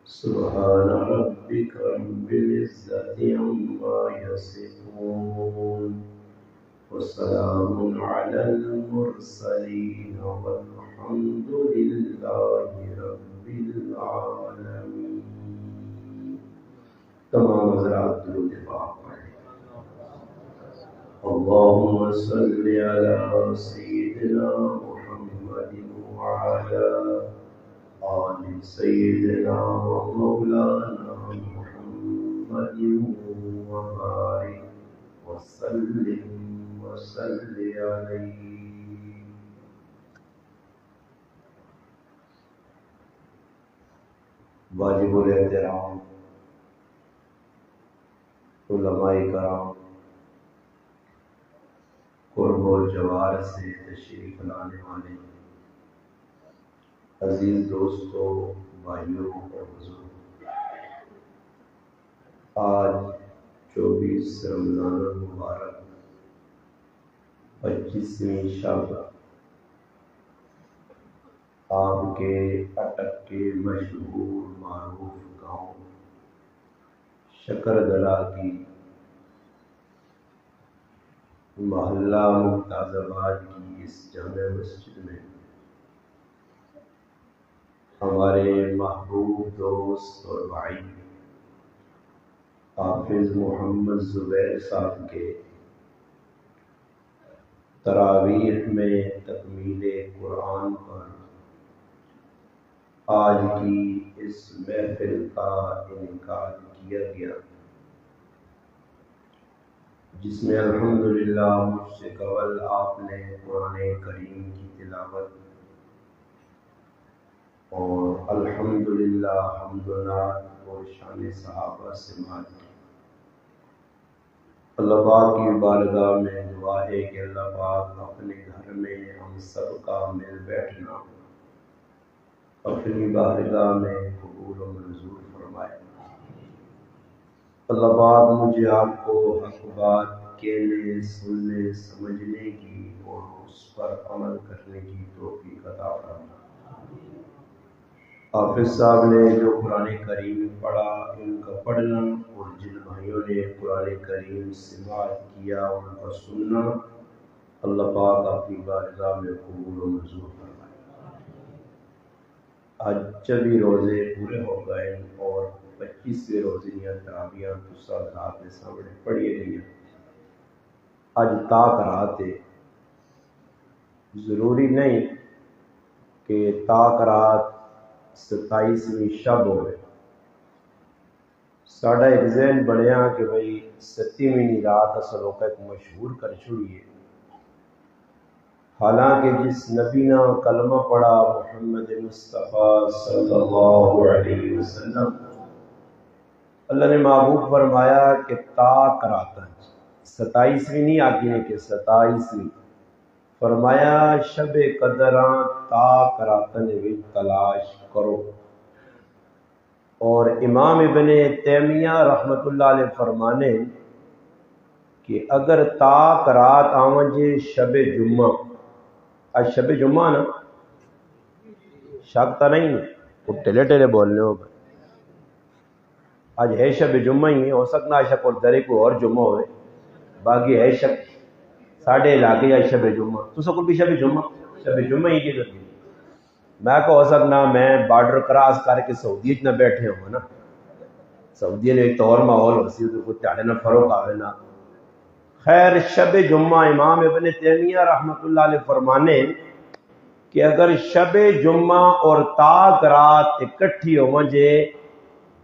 سبحان ربك رب العزة عما يصفون وسلام على المرسلين والحمد لله رب العالمين. تمام حضرات درود پاک پڑھیں. اللهم صل على سيدنا محمد وعلى آل سيدنا ومولانا محمد وبارك وسلم وصل عليه. واجب الاحترام علماء کرام، قرب و جوار سے تشریف لانے والے عزیز دوستوں، بھائیوں اور بزرگوں، آج 24 رمضان المبارک 25ویں شب آپ کے اٹک کے مشہور معروف گاؤں شکردرا کی محلہ ممتاز آباد کی اس جامع مسجد میں ہمارے محبوب دوست اور بھائی حافظ محمد زبیر صاحب کے تراویح میں تکمیل قرآن پر آج کی اس محفل کا انعقاد کیا گیا، جس میں الحمدللہ مجھ سے قبل آپ نے قرآن کریم کی تلاوت اور الحمدللہ حمد و نعت اور شان صحابہ سماعت کی. اللہ پاک کی بارگاہ میں دعا ہے کہ اللہ پاک اپنے گھر میں ہم سب کا مل بیٹھنا اپنی بارگاہ میں قبول و منظور فرمائے. اللہ پاک مجھے آپ کو حق بات کہنے، سننے، سمجھنے کی اور اس پر عمل کرنے کی توفیق عطا فرمائے. حافظ صاحب نے جو قرآن کریم پڑھا، ان کا پڑھنا اور جن بھائیوں نے قرآن کریم سماعت کیا ان کا سننا، اللہ پاک اپنی بارگاہ میں قبول و منظور فرمائے. آج 24 روزے پورے ہو گئے اور 25ویں روزے یا تراویح حضرات کے سامنے پڑھی گئی ہیں. آج تاک رات ہے، ضروری نہیں کہ تاک رات 27ویں شب ہوئے. ساڈا ایک ذہن بنیا کہ بھئی 27ویں رات اصل ہوکا ایک مشہور کر چھوڑیے، حالانکہ جس نبی نے کلمہ پڑھا محمد مصطفیٰ صلی اللہ علیہ وسلم، اللہ نے محبوب فرمایا کہ تاک راتاں 27ویں نہیں آتی ہے کہ 27ویں، فرمایا شب قدراں تاک راتاں وچ تلاش کرو. اور امام ابن تیمیہ رحمۃ اللہ علیہ فرمانے کہ اگر تاک رات آون جے شب جمعہ، آج شب جمعہ نا، شک تو نہیں وہ ٹیلے ٹیلے بولنے ہو، آج ہے شب جمعہ ہی، ہو سکنا شک اور درے کو اور جمعہ ہوئے، باقی ہے شک ساڑھے علاقے یا شب جمعہ تو سکول بھی شب جمعہ ہی کی ضرورت. میں کو ہو سکنا میں بارڈر کراس کر کے سعودیت نہ بیٹھے ہوں نا، سعودی نے ایک طور ماحول ہو سی ادھر کو تیارے نہ فروغ آوے نا. خیر شب جمعہ امام ابن تیمیہ رحمۃ اللہ علیہ فرمانے کہ اگر شب جمعہ اور تاک رات اکٹھی ہو جے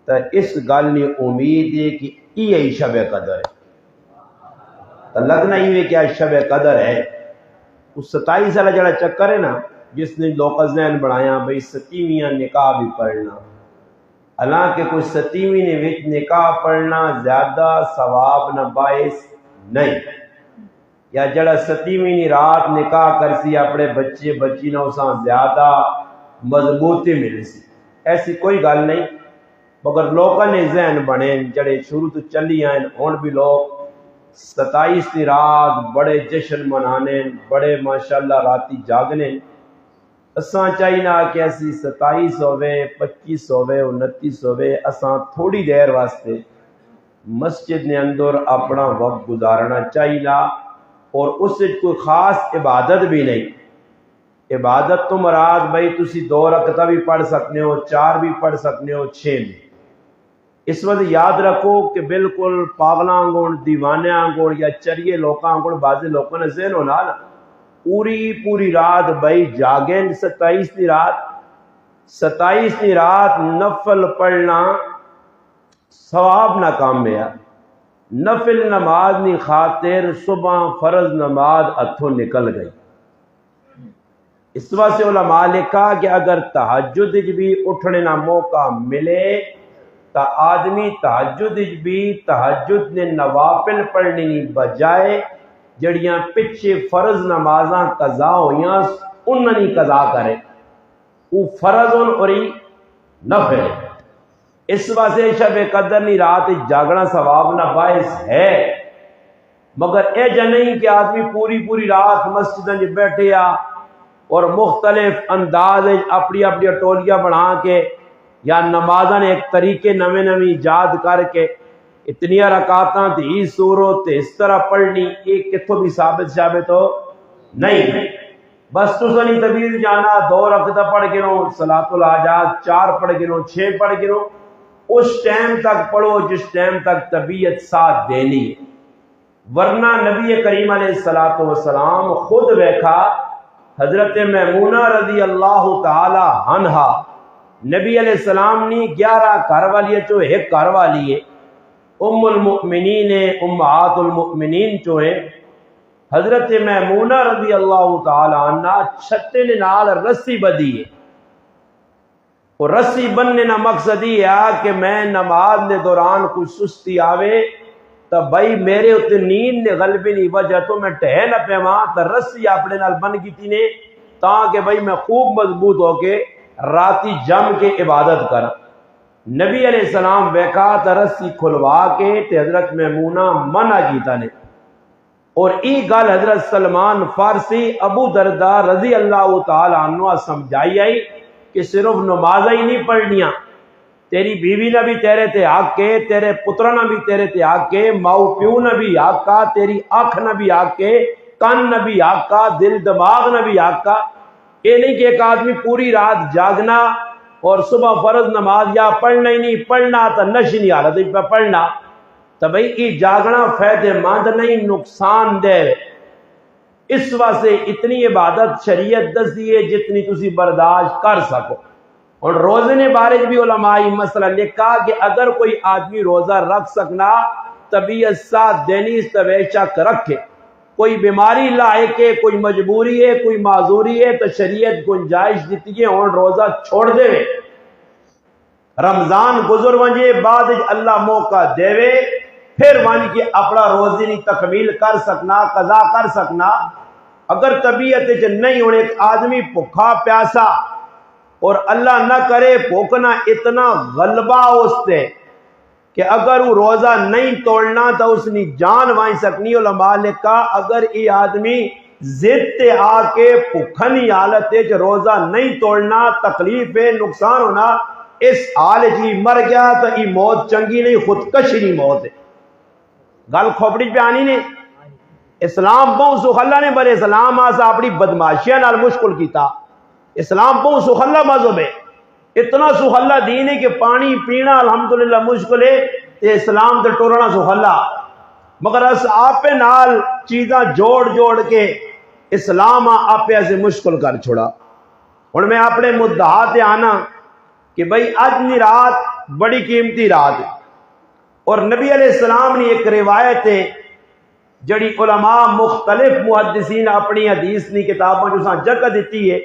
تو اس گل نے امید ہے کہ یہ شب قدر ہے. تو لگنا ہی ہے کہ شب قدر ہے. اس 27 والا جڑا چکر ہے نا، جس نے لوگ ذہن بڑھایا بھئی 27ویں نکاح بھی پڑھنا، حالانکہ کوئی 27ویں نے وچ نکاح پڑھنا زیادہ ثواب نہ باعث نہیں، یا جڑا 27ویں رات نکاح کرسی اپنے بچے بچی نہ اساں زیادہ مضبوطی ملی سی، ایسی کوئی گل نہیں. مگر لوگوں نے ذہن بنے جڑے شروع تو چلی آئیں، ہون بھی لوگ 27 کی رات بڑے جشن منانے، بڑے ماشاءاللہ راتی جاگنے. اساں چاہینا کہ اسی 27 ہوئے 25 ہوئے 29 ہوئے اساں تھوڑی دیر واسطے مسجد نے اندر اپنا وقت گزارنا چاہینا، اور اس سے کوئی خاص عبادت بھی نہیں۔ عبادت تو مراد بھائی تسی 2 رکعتاں بھی پڑھ سکتے ہو، 4 بھی پڑھ سکتے ہو، 6 بھی۔ اس وقت یاد رکھو کہ بالکل پاگلاں آنگون، دیوانے آنگون یا چریے لوکاں آنگون بعضی لوگوں نے ذہن ہونا نا پوری رات بھائی جاگیں 27 رات 27 رات نفل پڑھنا ثواب نہ کام میں ہے۔ نفل نماز نی خاطر صبح فرض نماز اتھوں نکل گئی۔ اس وجہ سے علماء نے کہا کہ اگر تہجد بھی اٹھنے نہ موقع ملے تو آدمی تہجد بھی تہجد نے نوافل پڑھنے کی بجائے جڑیاں پچھے فرض نمازاں قضا ہویاں انہاں نہیں قضا کرے، وہ فرض اور نفل۔ اس واسطے شب قدر نی رات جاگنا ثواب نہ باعث ہے، مگر اے جا نہیں کہ آدمی پوری رات مسجد میں بیٹھے اور مختلف انداز اپنی ٹولیاں بنا کے یا نمازاں ایک طریقے نویں ایجاد کر کے اتنی رکعتاں تھی صورت اس طرح پڑھنی، ایک کتوں بھی ثابت ہو نہیں۔ بس تو سنی طبیعت جانا 2 رکعتاں پڑھ کے رو صلاۃ الحاجات 4 پڑھ کے رو 6 پڑھ کے رو، اس ٹائم تک پڑھو جس ٹائم تک طبیعت ساتھ دینی ہے۔ ورنہ نبی کریم علیہ الصلوۃ والسلام خود دیکھا حضرت میمونہ رضی اللہ تعالی عنہا نبی علیہ السلام نے 11 گھر والی چو ایک گھر والی ہے، ام المؤمنین امہات المؤمنین جو ہے حضرت میمونہ رضی اللہ تعالی عنہ چھتے نال رسی بدی ہے، اور رسی بننے نہ مقصد یہ ہے کہ میں نماز نے دوران کچھ سستی آوے تو بھائی میرے اتنے نیند نے غلبی نہیں وجہ تو میں ٹہے نہ پیواں تو رسی اپنے نال بن کی تھی نے تاکہ بھائی میں خوب مضبوط ہو کے راتی جم کے عبادت کرا۔ نبی علیہ السلام ویکا تو رسی کھلوا کے تے حضرت میمونہ منع کیتا نے، اور ای گل حضرت سلمان فارسی ابو درداء رضی اللہ تعالی عنہ سمجھائی آئی کہ صرف نمازیں ہی نہیں پڑھنیاں، تیری بیوی نہ بھی تیرے تے حق کے، تیرے پترہ نہ بھی تیرے تے حق کے، ماؤ پیو نہ بھی حق کا، تیری آنکھ نہ بھی حق کے، کان نہ بھی حق کا، دل دماغ نہ بھی حق کا۔ یہ نہیں کہ ایک آدمی پوری رات جاگنا اور صبح فرض نماز یا پڑھنا ہی نہیں، پڑھنا تو نشی نہیں حالت پہ پڑھنا تو بھئی یہ جاگنا فائدہ مند نہیں، نقصان دہ۔ اس واسطے اتنی عبادت شریعت دسی ہے جتنی تسی برداشت کر سکو۔ اور روزے نے بارے بھی علماء مسئلہ لکھا کہ اگر کوئی آدمی روزہ رکھ سکنا طبیعت ساتھ دینی اس طرح شک رکھے، کوئی بیماری لائق ہے، کوئی مجبوری ہے، کوئی معذوری ہے تو شریعت گنجائش دیتی ہے اور روزہ چھوڑ دے وے، رمضان گزر ونجے بعد اللہ موقع دے وے پھر ونج کے اپنا روزی نہیں تکمیل کر سکنا، قضا کر سکنا۔ اگر طبیعت نہیں ہونے ایک آدمی بھوکا پیاسا اور اللہ نہ کرے بھوکنا اتنا غلبہ اس تے کہ اگر وہ روزہ نہیں توڑنا تو اس نے جان وائیں سکنی۔ علماء نے کہا اگر یہ آدمی ضد تے آ کے بھوکھنی حالت ہے کہ روزہ نہیں توڑنا تکلیف ہے نقصان ہونا، اس حال جی مر گیا تو یہ موت چنگی نہیں، خودکشی نہیں موت ہے۔ گل کھوپڑی پہ آنی نے اسلام بہت سخلا نے بڑے اسلام آسا اپنی بدماشیاں نال مشکل کیتا۔ اسلام بہت سخلا مذہب ہے، اتنا سخلا دین ہے کہ پانی پینا الحمدللہ مشکل ہے تے اسلام تے ٹورنا سخلا، مگر اس آپ نال چیزاں جوڑ کے اسلام آپ سے مشکل کر چھوڑا۔ اور میں اپنے مدعا تے آنا کہ بھئی اج نی رات بڑی قیمتی رات ہے، اور نبی علیہ السلام نے ایک روایت ہے جڑی علماء مختلف محدثین اپنی حدیث نی کتابوں جو سان جگہ دیتی ہے،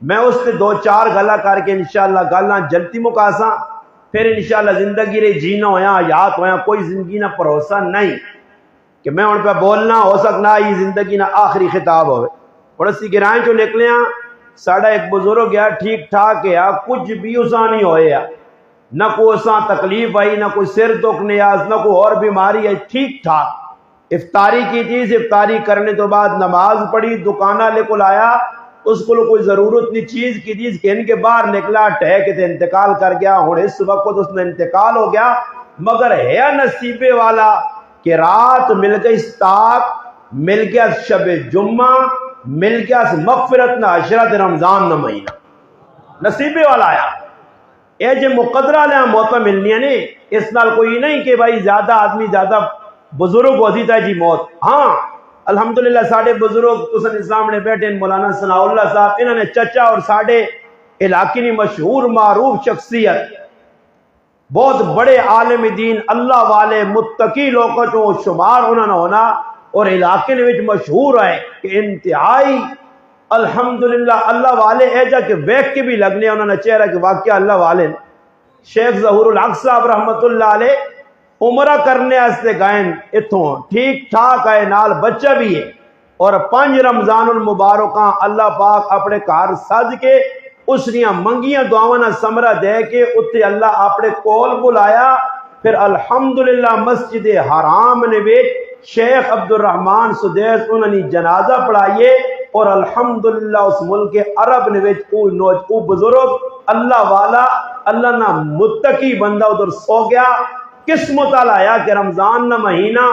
میں اس سے 2-4 گلا کر کے انشاءاللہ گلاں جلدی مکاساں، پھر انشاءاللہ زندگی رے جینا ہویا حیات ہویا کوئی زندگی نہ بھروسہ نہیں کہ میں ان پہ بولنا ہو سکنا یہ زندگی نہ آخری خطاب ہوئے۔ اور اسی گرائیں جو نکلیاں ساڑھا ایک بزرگ گیا ٹھیک ٹھاک ہے، کچھ بھی اساں نہیں ہوئے ہے، نہ کوئی اساں تکلیف آئی، نہ کوئی سر دکھ نیاز، نہ کوئی اور بیماری ہے، ٹھیک ٹھاک افطاری کی چیز، افطاری کرنے تو بعد نماز پڑھی، دکانہ لے کو لایا، اس کو کوئی ضرورت نہیں چیز کی چیز کہ ان کے باہر نکلا ٹہ کے تے انتقال کر گیا، ہوں اس وقت اس نے انتقال ہو گیا، مگر ہے نصیبے والا کہ رات مل گئی استاق، مل گیا شب جمعہ، مل گیا مغفرت نہ عشرت رمضان نہ مہینہ، نصیبے والا آیا۔ اے جو مقدرہ لیا موت ملنی ہے نہیں، اس نال کوئی نہیں کہ بھائی زیادہ آدمی زیادہ بزرگ ہوتی تھا جی موت۔ ہاں الحمدللہ ساڑھے بزرگ تسن اسلام نے بیٹھے مولانا ثناء اللہ صاحب، انہوں نے چچا اور ساڑھے علاقے کی مشہور معروف شخصیت، بہت بڑے عالم دین اللہ والے متقی لوگوں کو شمار انہوں نے ہونا، اور علاقے میں مشہور ہے کہ انتہائی الحمدللہ اللہ والے ایجا کہ ویک کے بھی لگنے انہوں نے چہرہ کہ واقعہ اللہ والے۔ شیخ ظہور الحق صاحب رحمت اللہ علیہ عمرہ کرنے آستے گائن اتھوں ٹھیک ٹھاک آئے نال بچہ بھی ہے، اور 5 رمضان المبارکاں اللہ پاک اپنے کار سج کے اس نیاں منگیاں دعوانا سمرہ دے کے اتھے اللہ اپنے کول بلایا۔ پھر الحمدللہ مسجد حرام نے بھی شیخ عبد الرحمن سدیس انہوں نے جنازہ پڑھائیے، اور الحمدللہ اس ملک عرب نے بھی او بزرگ اللہ والا اللہ نہ متقی بندہ ادھر سو گیا۔ قسمت آیا کہ رمضان نہ مہینہ،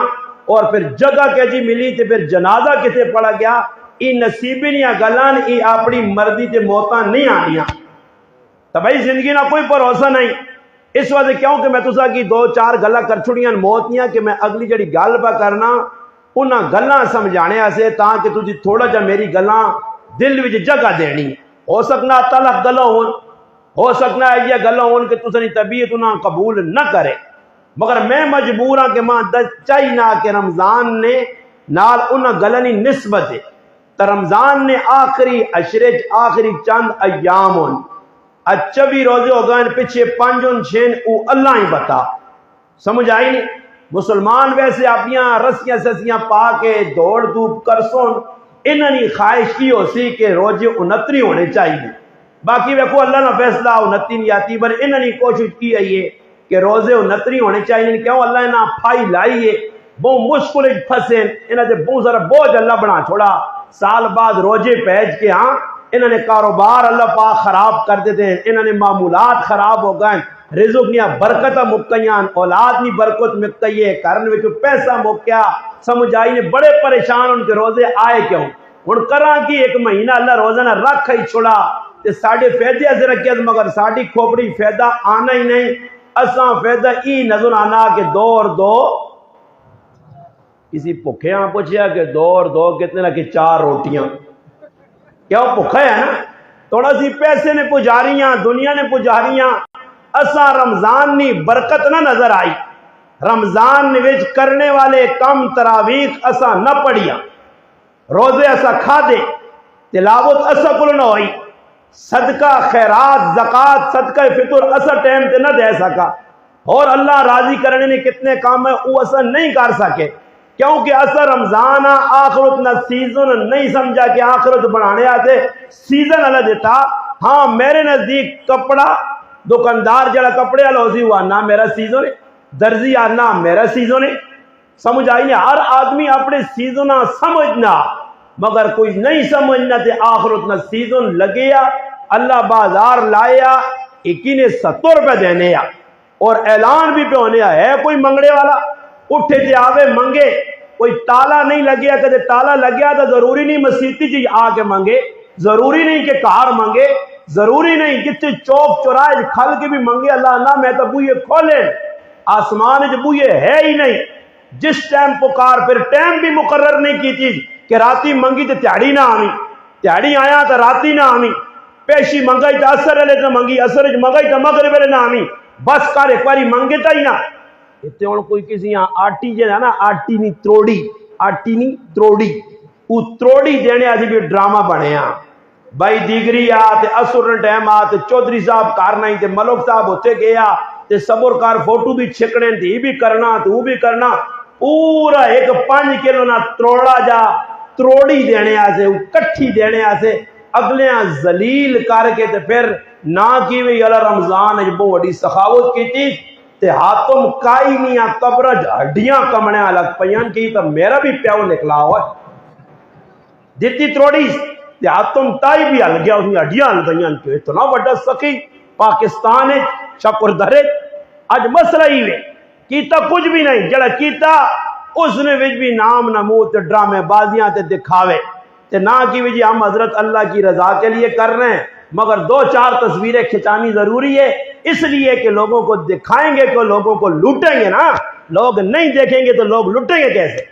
اور پھر جگہ کہ جی ملی تے پھر جنازہ کتے پڑا گیا۔ ای نصیبی نہیں گلان، ای اپنی مرضی تے موتاں نہیں آنیاں، تو بھائی زندگی نہ کوئی بھروسہ نہیں۔ اس وجہ کیوں کہ میں تسا کی 2-4 گلا کر چھڑیاں موت نہیں کہ میں اگلی جڑی گل پہ کرنا انہاں گلاں سمجھانے سے تاکہ تجھے تھوڑا جا میری گلاں دل وچ جگہ دینی۔ ہو سکنا تلخ گلا ہون، ہو سکنا ہے یہ گلا ہون کہ تسانی طبیعت انہاں قبول نہ کرے، مگر میں مجبور ہاں کہ ماں چاہی نہ کہ رمضان نے نال انہاں گلانی نسبت ہے، تو رمضان نے آخری عشرے آخری چند ایام ہون، اچھا بھی روزے ہو گئے پیچھے 5-6 او اللہ ہی بتا، سمجھ آئی نہیں؟ مسلمان ویسے اپنیاں رسیاں سسیاں پا کے دوڑ دھوپ کرسون، انہوں نے خواہش کی ہو سی کہ روزے 29 ہونے چاہیے، باقی ویکو اللہ نہ فیصلہ 29 نہیں آتی، پر انہوں نے کوشش کی ہے یہ کہ روزے 29 ہونے چاہیے، کیوں اللہ نے پھائی لائیے بہت مشکل پھنسے، انہوں نے بہت سارا بوجھ اللہ بنا چھوڑا، سال بعد روزے پہج کے ہاں انہوں نے کاروبار اللہ پاک خراب کر دیتے ہیں، انہوں نے معمولات خراب ہو گئے، رزق نیا برکت مکیاں، اولاد نی برکت مکیے، کرن وچ پیسہ مکیا، سمجھ آئی نے بڑے پریشان ان کے روزے آئے کیوں؟ ہن کراں کی 1 مہینہ اللہ روزانہ رکھ ہی چھوڑا تے ساڈے فائدے سے رکھیا، مگر ساڈی کھوپڑی فائدہ آنا ہی نہیں، اساں فائدہ ای نظر آنا کہ 2 اور 2 کسی بھوکے ہاں پوچھیا کہ 2 اور 2 کتنے نہ کہ 4 روٹیاں، کیا وہ بھوکا ہے نا؟ تھوڑا سی پیسے نے پجاریاں دنیا نے پجاریاں، اساں رمضان نی برکت نہ نظر آئی، رمضان وچ کرنے والے کم تراویح اساں نہ پڑھیاں، روزے اساں کھا دے، تلاوت اساں کل نہ ہوئی، صدقہ خیرات زکات صدقہ فطر اساں ٹائم تے نہ دے سکا، اور اللہ راضی کرنے نے کتنے کام ہے وہ اساں نہیں کر سکے، کیونکہ اساں رمضان آخرت نہ سیزن نہیں سمجھا کہ آخرت بنانے آتے سیزن اللہ دیتا۔ ہاں میرے نزدیک کپڑا دکاندار جڑا کپڑے والا ہوسی ہوا نہ میرا سیزن ہے، درزی آنا میرا سیزن ہے، سمجھ آئی نہیں؟ ہر آدمی اپنے سیزن سمجھنا، مگر کوئی نہیں سمجھنا تے آخرت نہ سیزن لگیا، اللہ بازار لایا 71 روپے دینے آ، اور اعلان بھی پہ ہونے ہے کوئی منگڑے والا اٹھے تے آوے منگے، کوئی تالا نہیں لگیا، کدے تالا لگیا تو ضروری نہیں مسیتی جی آ کے منگے، ضروری نہیں کہ کار منگے، ضروری نہیں کتنے چوک چوراہے کھل کے بھی منگے، اللہ اللہ میں تو بوئے کھولے، آسمان جو بوئے ہے ہی نہیں، جس ٹائم پکار پھر ٹائم بھی مقرر نہیں کی چیز کہ راتی منگی تو تیاڑی نہ آمی، تیاڑی آیا تو راتی نہ آمی، پیشی منگائی تو اثر والے تو منگی، اثر منگائی تو مغرب والے نہ آمی، بس کار ایک باری منگے تا ہی نہ۔ اتنے ہوں کوئی کسی یہاں آٹی جو ہے نا آٹی نہیں تروڑی، آٹی نہیں تروڑی، وہ تروڑی دینے آجی بھی ڈرامہ بنے ہاں، بھائی دیگری آتے اثر ٹائم آتے چودھری صاحب کارنا ہی تے ملک صاحب ہوتے گیا تے صبر کار فوٹو بھی چھکڑیں تے یہ بھی کرنا تے وہ بھی کرنا، پورا 5 کلو نہ تروڑا جا تروڑی دینے آسے وہ کٹھی دینے آسے اگلے ہاں ذلیل کر کے تے پھر نہ کی وی اللہ رمضان ہے بہت بڑی سخاوت کی تھی تے ہاتھوں کائی نہیں قبرج ہڈیاں کمنے الگ پیان کی تو میرا بھی پیاؤ نکلا ہوا دیتی تروڑی تے آتم تائی بھی ہل گیا، اس نے ہڈیاں ہل گئیاں کہ اتنا بڑا سخی پاکستان ہے شکر درے اج مسئلہ ہی وے کیتا کچھ بھی نہیں، جڑا کیتا اس نے وچ بھی نام نمود تے ڈرامے بازیاں تے دکھاوے تے نہ کی وجہ ہم حضرت اللہ کی رضا کے لیے کر رہے ہیں، مگر دو چار تصویریں کھچانی ضروری ہے اس لیے کہ لوگوں کو دکھائیں گے کہ لوگوں کو لوٹیں گے نا، لوگ نہیں دیکھیں گے تو لوگ لوٹیں گے کیسے؟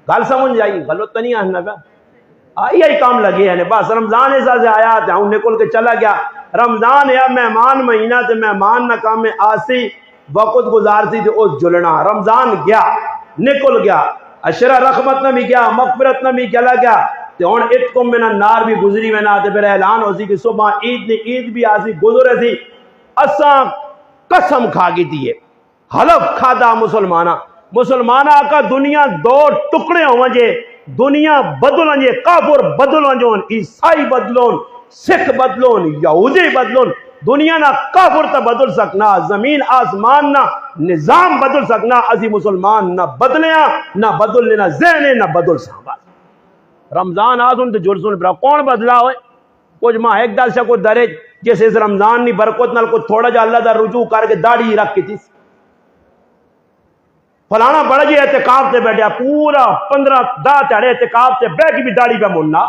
گل سمجھ جائیے، غلط تو نہیں آنا پہ آئی کام لگے ہیں بس رمضان ایسا سے آیا تھا ہوں نکل کے چلا گیا، رمضان ہے مہمان مہینہ تے مہمان نہ کام میں آسی وقت گزارتی تے اس جلنا، رمضان گیا نکل گیا، اشرا رحمت نہ بھی گیا، مغفرت نہ بھی چلا گیا تے ہن اتکم من النار بھی گزری میں نہ تے پھر اعلان ہو سی کہ صبح عید بھی آسی گزرے سی، اساں قسم کھا گئی تھی حلف کھادا مسلمانہ کا دنیا دو ٹکڑے ہوں جے، دنیا بدلن جے، کافر بدلن جون، عیسائی بدلون، سکھ بدلون، یہودی بدلون، دنیا نہ کافر تا بدل سکنا، زمین آسمان نہ نظام بدل سکنا، اسی مسلمان نہ بدلیاں نہ بدل لینا ذہنے نہ بدل سکنا۔ رمضان آسن تو جڑ سن برا کون بدلا ہوئے کچھ ماں ایک دل سے کو درج جس اس رمضان نی برکت نال کو تھوڑا جا اللہ دا رجوع کر کے داڑھی رکھ کی تھی، فلانا بڑا جی اعتکاف تے بیٹھا پورا 15 تاڑے اعتکاف تے بیٹھ بھی داڑھی پہ ملنا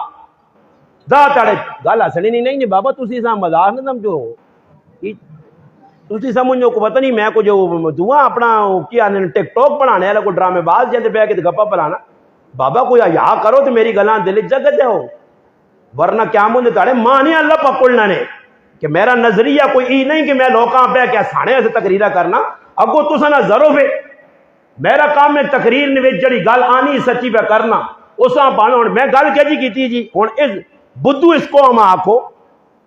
10 تاڑے گل اصلی نہیں بابا تسی سا مذاق نہ سمجھو، تسی سمجھو کو پتہ نہیں میں کو جو دعا اپنا کیا ٹک ٹاک بنانے والا کو ڈرامے باز جاتے بہ کے گپا پلانا، بابا کوئی حیا کرو تو میری گلاں دل جگت ہو، ورنہ کیا مجھے تاڑے ماں نہیں اللہ پکڑنا نے کہ میرا نظریہ کوئی ای نہیں کہ میں لوکاں بہ کے سانے ایسے تقریرہ کرنا، اگو تسا نہ ضرور ہے میرا کام میں تقریر نے جڑی گل آنی سچی پہ کرنا اساں پانا ہوں میں گل کیا کیتی جی ہوں اس بدھو اس کو ہم آکھو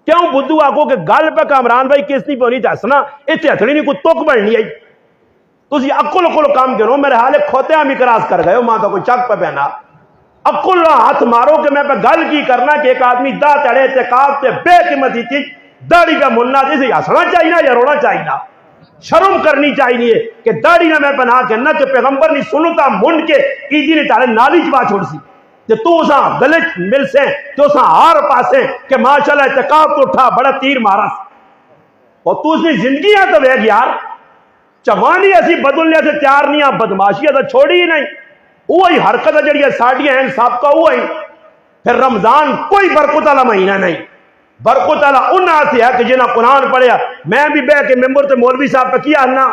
کیوں بدھو آکھو کہ گل پہ کامران بھائی کس نہیں پونی دسنا اتنے ہتھڑی نہیں کوئی تک بڑھنی آئی تسی اکل کام کرو میرے حال کھوتیاں بھی کراس کر گئے ہو ماں تو کوئی چک پہ پہنا اکل ہاتھ مارو کہ میں پہ گل کی کرنا کہ ایک آدمی دا تڑے اعتکاف تے بے قیمتی تھی داڑھی کا ملنا جسے ہسنا چاہیے یا رونا چاہیے، شرم کرنی چاہیے کہ داڑھی نہ میں بنا کے نہ تو پیغمبر نہیں سنتا منڈ کے ایدی نے تارے نالی چبا چھوڑ سی کہ تو اساں دلچ مل سے تو اساں ہار پاسے کہ ماشاءاللہ اعتکاف تو اٹھا بڑا تیر مارا اور تو اس نے زندگیاں تو بیگ یار چوانی ایسی بدلنے سے تیار نہیں آپ بدماشیاں تو چھوڑی ہی نہیں وہی حرکت جڑی ساڑیاں ہیں سابقہ وہی پھر رمضان کوئی برکت والا مہینہ نہیں، برکت والا انہاں سے ہے کہ جنہاں قرآن پڑھیا میں بھی بہ کے ممبر تے مولوی صاحب پہ کیا نا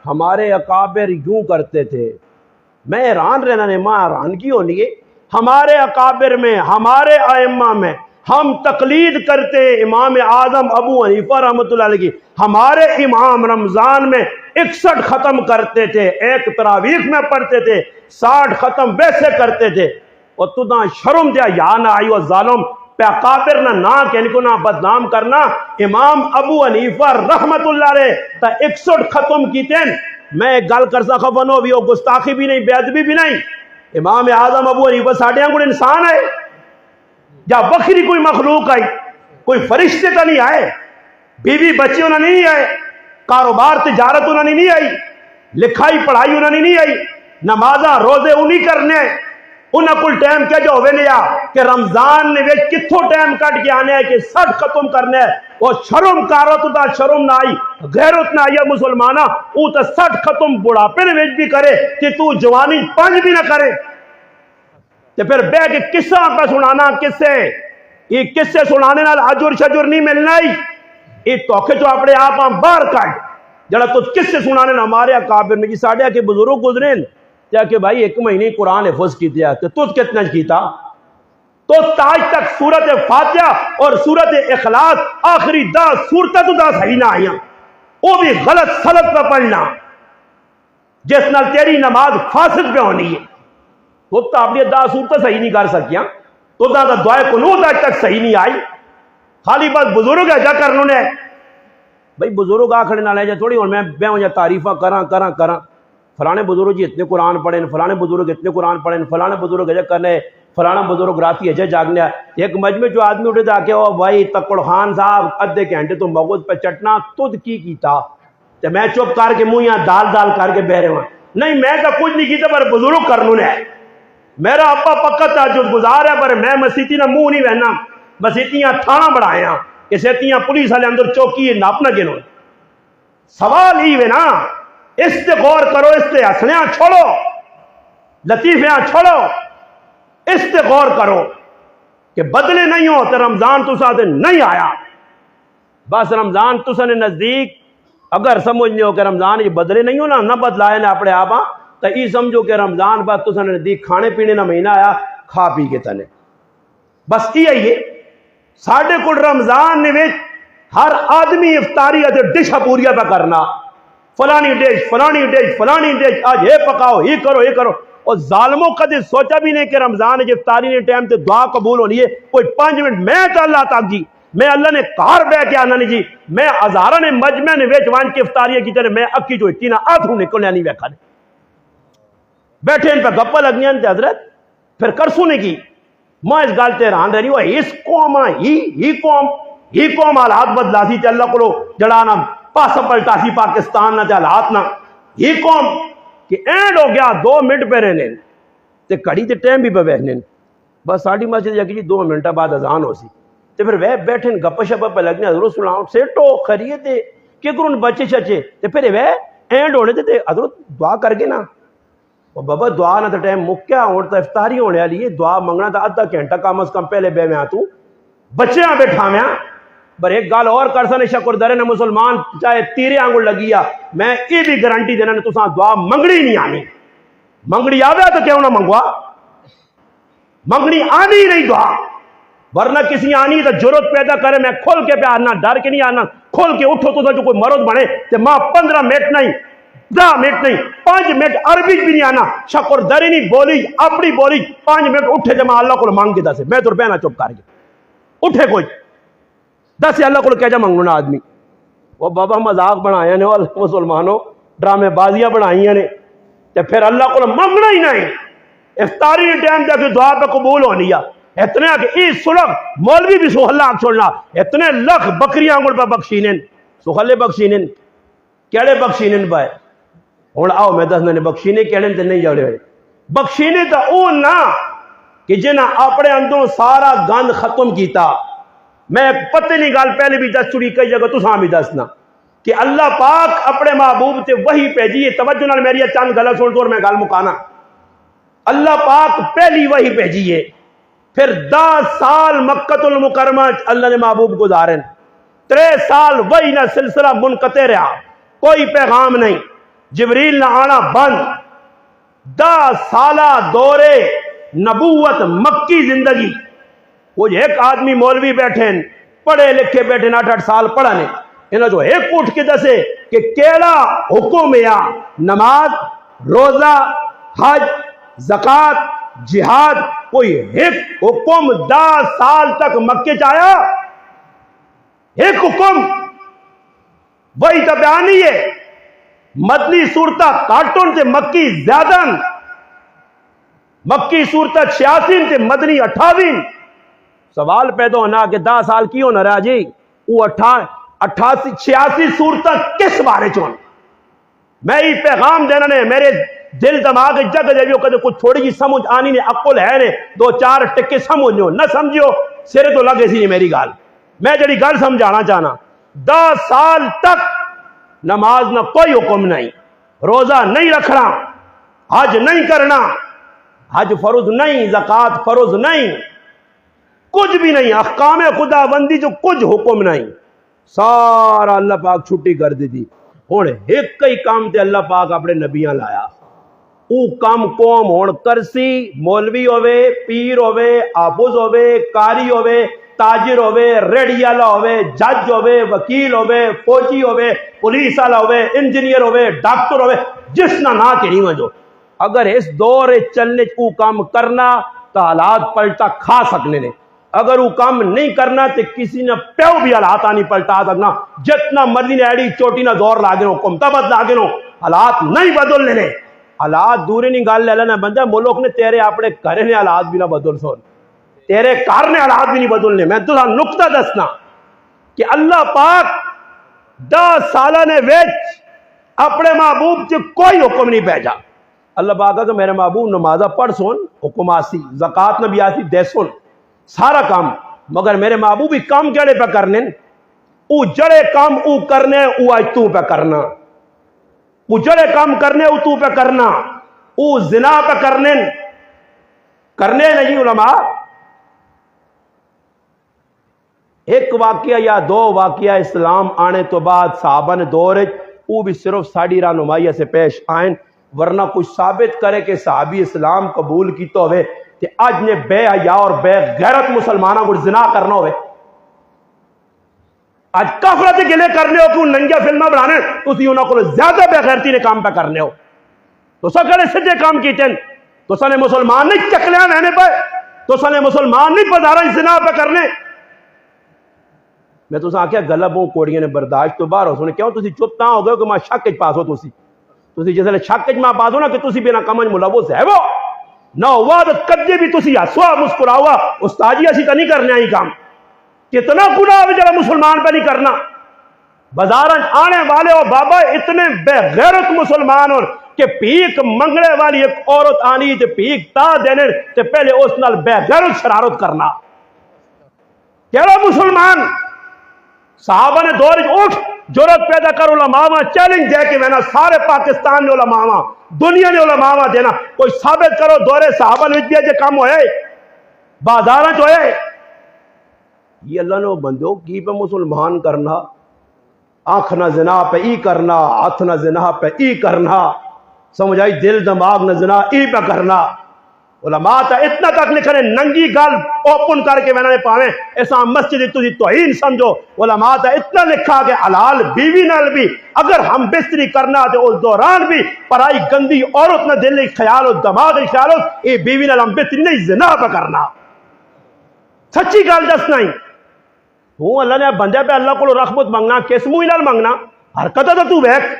ہمارے اکابر یوں کرتے تھے، میں حیران رہنا نے ماں حیران کی ہونی ہے ہمارے اکابر میں ہمارے ائمہ میں ہم تقلید کرتے امام اعظم ابو حنیفہ رحمۃ اللہ علیہ کی، ہمارے امام رمضان میں 61 ختم کرتے تھے، ایک تراویح میں پڑھتے تھے، 60 ختم ویسے کرتے تھے، اور تو نہ شرم دیا یا نہ آئی و ظالم پہ اکابر نہ کہ ان کو نہ بدنام کرنا، امام ابو حنیفہ رحمت اللہ علیہ تا 61 ختم کیتے ہیں، میں ایک گل کر سکا بنو بھی ہو گستاخی بھی نہیں بے ادبی بھی نہیں، امام اعظم ابو حنیفہ ساڑھے ہیں کوئی انسان ہے یا بکری کوئی مخلوق آئی، کوئی فرشتے تو نہیں آئے، بیوی بچے انہوں نے نہیں آئے، کاروبار تجارت انہوں نے نہیں آئی، لکھائی پڑھائی انہوں نے نہیں آئی، نمازاں روزے انہی کرنے انہاں کل ٹائم کیا جو ہوئے لیا کہ رمضان نے وہ کتھو ٹائم کٹ کے آنے ہے کہ 60 ختم کرنے ہے، اور شرم کارت تا شرم نہ آئی غیرت نہ آئی مسلمانہ او تا 60 ختم بڑھاپے نے بھی کرے کہ تو جوانی 5 بھی نہ کرے تو پھر بے کے قصہ پہ سنانا قصے یہ قصے سنانے نال اجر شجر نہیں ملنا ہی یہ توکے جو اپنے آپ باہر کٹ جڑا تو قصے سنانے نہ ہمارے اکابر میں جی ساڑھے کے بزرگ گزرے کیا کہ بھائی ایک مہینے قرآن حفظ کی دیا کہ تجھ کتنا کیتا تو تاج تک سورت فاتحہ اور سورت اخلاص آخری 10 سورتیں تو 10 صحیح نہ آئیاں وہ بھی غلط سلط پہ پڑھنا جس نال تیری نماز فاسد پہ ہونی ہے تو اپنی 10 صورتیں صحیح نہیں کر سکیاں تو دعائے قنوت آج تک صحیح نہیں آئی خالی بات بزرگ ہے جا کرنوں نے بھائی بزرگ آکھڑے نہ لے جا تھوڑی اور میں بے ہوں جا تعریفہ کراں فلانے بزرگ جی اتنے قرآن پڑھیں فلانے بزرگ اتنے قرآن پڑھیں فلانے بزرگ اجا کرنے فلانا بزرگ راتی اجا جاگنے ایک مجمع جو آدمی اٹھے تھا کہ او بھائی تکڑ خان صاحب ادھے گھنٹے تو مغز پہ چٹنا تد کی کیتا تو میں چپ کر کے منہ یہاں دال کر کے بہ رہے ہوں نہیں میں تو کچھ نہیں کیتا پر بزرگ کرنوں نے میرا ابا پکا تہجد گزار ہے پر میں مسیتی نہ منہ نہیں بہنا بس اتنیاں تھانا بڑھائیں کہ اتنیاں پولیس والے اندر چوکی ناپنا گنو. سوال ہی وے نا، اس سے غور کرو، اس سے ہسنیاں چھوڑو، لطیفیاں چھوڑو، اس سے غور کرو کہ بدلے نہیں ہو تو رمضان تو ساتھ نہیں آیا. بس رمضان تو سنے نزدیک اگر سمجھنے ہو کہ رمضان یہ بدلے نہیں ہو نہ بدلائے نہ اپنے آپ تو یہ سمجھو کہ رمضان بس تو سنے نزدیک کھانے پینے نہ مہینہ آیا کھا پی کے تنے. بس یہ ساڑھے کو رمضان نے ہر آدمی افطاری ڈش پوریا پہ کرنا، فلانی ڈش فلانی ڈش فلانی ڈش، آج یہ پکاؤ یہ کرو یہ کرو. اور ظالموں کدے سوچا بھی نہیں کہ رمضان افطاری نے ٹائم تے دعا قبول ہونی ہے. کوئی 5 منٹ میں تو اللہ تاک جی میں اللہ نے کار بہ کے آنا نہیں جی میں ہزارہ نے مجمع نے ویچ وان کے افطاریہ کی طرح میں اکی جو اتنا آتھوں نکلنے نہیں ویکھا نہیں بیٹھے ان پہ گپا لگنی ہیں حضرت پھر کرسوں نے کی. میں اس گال تے رہان رہی ہوں اس قوم ہی قوم حالات بدلا سی تے اللہ کو جڑانا پاسا پلٹا سی پاکستان نہ تے حالات نہ یہ قوم کہ اینڈ ہو گیا 2 منٹ پہ رہنے تے کڑی تے ٹائم بھی پہ بیٹھنے بس ساڑھی مسجد جا کے 2 منٹ بعد اذان ہو سی تے پھر وہ بیٹھے گپ شپ پہ لگنے حضرت سناؤں سیٹو خریتے کہ کرن بچے چچے تے پھر وہ اینڈ ہونے تے حضرت دعا کر کے نا بابا دعا نہ تو ٹائم مکیا اور تو افطاری ہونے والی ہے دعا منگنا تو آدھا گھنٹہ کم از کم پہلے بے میں تو بچیاں بیٹھا میں پر ایک گال اور کر سنے شکر درے نے مسلمان چاہے تیرے آنگل لگیا میں یہ بھی گارنٹی دینا تو ساں دعا منگڑی نہیں آنی منگڑی آوے تو کیوں نہ منگوا منگڑی آنی نہیں دعا ورنہ کسی آنی تو جرت پیدا کرے میں کھول کے پہ آنا ڈر کے نہیں آنا کھول کے اٹھو تو کوئی مرد بنے تو ماں 15 منٹ نہیں 10 منٹ نہیں 5 منٹ عربی بھی نہیں آنا شکر دری نہیں بولی اپنی بولی 5 منٹ اٹھے جمع اللہ کو مانگ کے دسے میں تو روپے نہ چپ کر کے اٹھے کوئی دس اللہ کو کہہ جا منگنا آدمی وہ بابا مذاق بنایا نے مسلمانوں ڈرامے بازیاں بنائی نے تو پھر اللہ کو منگنا ہی نہیں افطاری ٹائم جا کے دعا پہ قبول ہونی ہے اتنے کہ ای سلگ مولوی بھی سہلا چھوڑنا اتنے لکھ بکریاں انگل پہ بخشینن سہلے بخشینن کیڑے بخشینن پائے ہوں آؤ میں دسنا نے بخشینے کہنے تے نہیں جاڑے ہوئے بخشینے تو او نہ کہ جنہاں اپنے اندروں سارا گند ختم کیتا. میں پتہ نہیں گال پہلے بھی دس چڑی کئی جگہ تو ساں بھی دسنا کہ اللہ پاک اپنے محبوب تے وہی بھیجی ہے توجہ نال میری چند گلا سن تو میں گل مکانا. اللہ پاک پہلی وہی بھیجی ہے پھر 10 سال مکۃ المکرمہ اللہ نے محبوب گزارن 3 سال وہی نہ سلسلہ منقطع رہا کوئی پیغام نہیں جبریل نہ آنا بند 10 سالہ دورے نبوت مکی زندگی وہ ایک آدمی مولوی بیٹھے پڑھے لکھے بیٹھے 8 سال پڑھا نے انہوں جو ایک اٹھ کے دسے کہ کیڑا حکم یا نماز روزہ حج زکات جہاد کوئی ایک حکم 10 سال تک مکے چایا ایک حکم وہی تو بیانی ہے مدنی صورتہ کارٹون سے مکی زیادہ مکی صورتہ 86 سے مدنی 58 سوال پیدا ہونا کہ 10 سال کی ہونا رہا جی وہ 86 صورتہ کس بارے چون میں یہ پیغام دینا نے میرے دل دماغ جگ دے بھی کدے کچھ تھوڑی جی سمجھ آنی نے عقل ہے نے 2-4 ٹکے سمجھو نہ سمجھو سرے تو لگے سی میری گال میں جڑی گل سمجھانا چاہنا 10 سال تک نماز نہ کوئی حکم نہیں روزہ نہیں رکھنا حج نہیں کرنا حج فرض نہیں زکات فرض نہیں کچھ بھی نہیں احکام خدا بندی جو کچھ حکم نہیں سارا اللہ پاک چھٹی کر دی تھی ہوں ایک ہی کام تے اللہ پاک اپنے نبیاں لایا او کام قوم ہون کرسی مولوی ہوئے پیر ہوئے آفوز ہوئے کاری ہوئے تاجر ہوئے ریڑھی والا ہوئے جج ہوئے وکیل ہوئے فوجی ہوئے پولیس والا ہوئے انجینئر ہوئے ڈاکٹر ہوئے جس نہ کہ نہیں وجو اگر اس دور چلنے او کام کرنا تو حالات پلٹا کھا سکنے نے اگر وہ کام نہیں کرنا تو کسی نے پیو بھی حالات نہیں پلٹا سکنا جتنا مرضی نے ایڈی چوٹی نہ دور لاگے نو کمتا بد لاگے نو حالات نہیں بدل لینے حالات دوری نہیں گال لے لینا بندہ ملک نے تیرے اپنے گھر نے حالات بھی نہ بدل سون تیرے کار نے حالات بھی نہیں بدلنے میں تو نقطہ دسنا کہ اللہ پاک 10 سالہ نے ویچ اپنے محبوب سے کوئی حکم نہیں بھیجا اللہ پاک کہ میرے محبوب نمازہ پڑھ سن حکم آسی زکات نبی آسی دے سن سارا کام مگر میرے محبوبی کام کیڑے پہ کرنے او جڑے کام او کرنے او آج تو پہ کرنا او جڑے کام کرنے او تو پہ کرنا او زنا پہ کرنے نہیں علماء ایک واقعہ یا دو واقعہ اسلام آنے تو بعد صحابہ نے دور وہ بھی صرف ساڑی رہنمائی سے پیش آئیں ورنہ کچھ ثابت کرے کہ صحابی اسلام قبول کی تو ہوئے کہ آج نے بے حیا اور بے غیرت مسلمانوں کو زنا کرنا ہوئے آج کافرت گلے کرنے ہو کہ ان ننگیا فلمہ بنانے تو سی انہوں کو زیادہ بے غیرتی نے کام پہ کرنے ہو تو سا کڑے سجے کام کیتے ہیں تو سا نے مسلمان نہیں چکلیاں رہنے پہ تو سا نے مسلمان نہیں پدارا زنا پہ کرنے میں تو سا آکھیا گلبوں کوڑیاں نے برداشت تو باہر ہو سنے کیوں تسی چپ تاں ہو گئے کہ ماں شک اچ پاس ہو تسی جس لئے شک اچ ماں پاس ہو نا کہ تسی بینا کمنج ملوث ہے وہ نہ ہوا تو کدے بھی تسی ہسوا مسکرا ہوا استاجی اسی تا نہیں کرنے آئی کام کتنا گناہ ہے جڑا مسلمان پہ نہیں کرنا بازارن آنے والے ہو بابا اتنے بے غیرت مسلمان ہو کہ پیک منگڑے والی ایک عورت آنی تے پیک تا دینے تے پہلے اس نال بے غیرت شرارت کرنا کیڑا مسلمان صحابہ نے دور اٹھ جرت پیدا کر علماء چیلنج دے کہ میں نا سارے پاکستان نے علماء دنیا نے علماء دینا کوئی ثابت کرو دورے صحابہ نے بھی جے کام ہوئے بازاراں جو ہے یہ اللہ نے بندو کی پہ مسلمان کرنا آنکھ نہ زنا پہ ای کرنا ہاتھ نہ زنا پہ ای کرنا سمجھائی دل دماغ نہ زنا ای پہ کرنا علماء تا اتنا تک لکھنے ننگی گل اوپن کر کے میں نے پاویں ایسا مسجد تو توہین سمجھو علماء تا اتنا لکھا کہ حلال بیوی نال بھی اگر ہم بستری کرنا تو اس دوران بھی پرائی گندی عورت نہ دل خیال ہو دماغ خیال ہو اے بیوی نال ہم بستری نہیں زنا پہ کرنا سچی گل دسنا ہی ہوں اللہ نے بندے پہ اللہ کو رحمت منگنا کس منہ نال منگنا حرکت تو بیک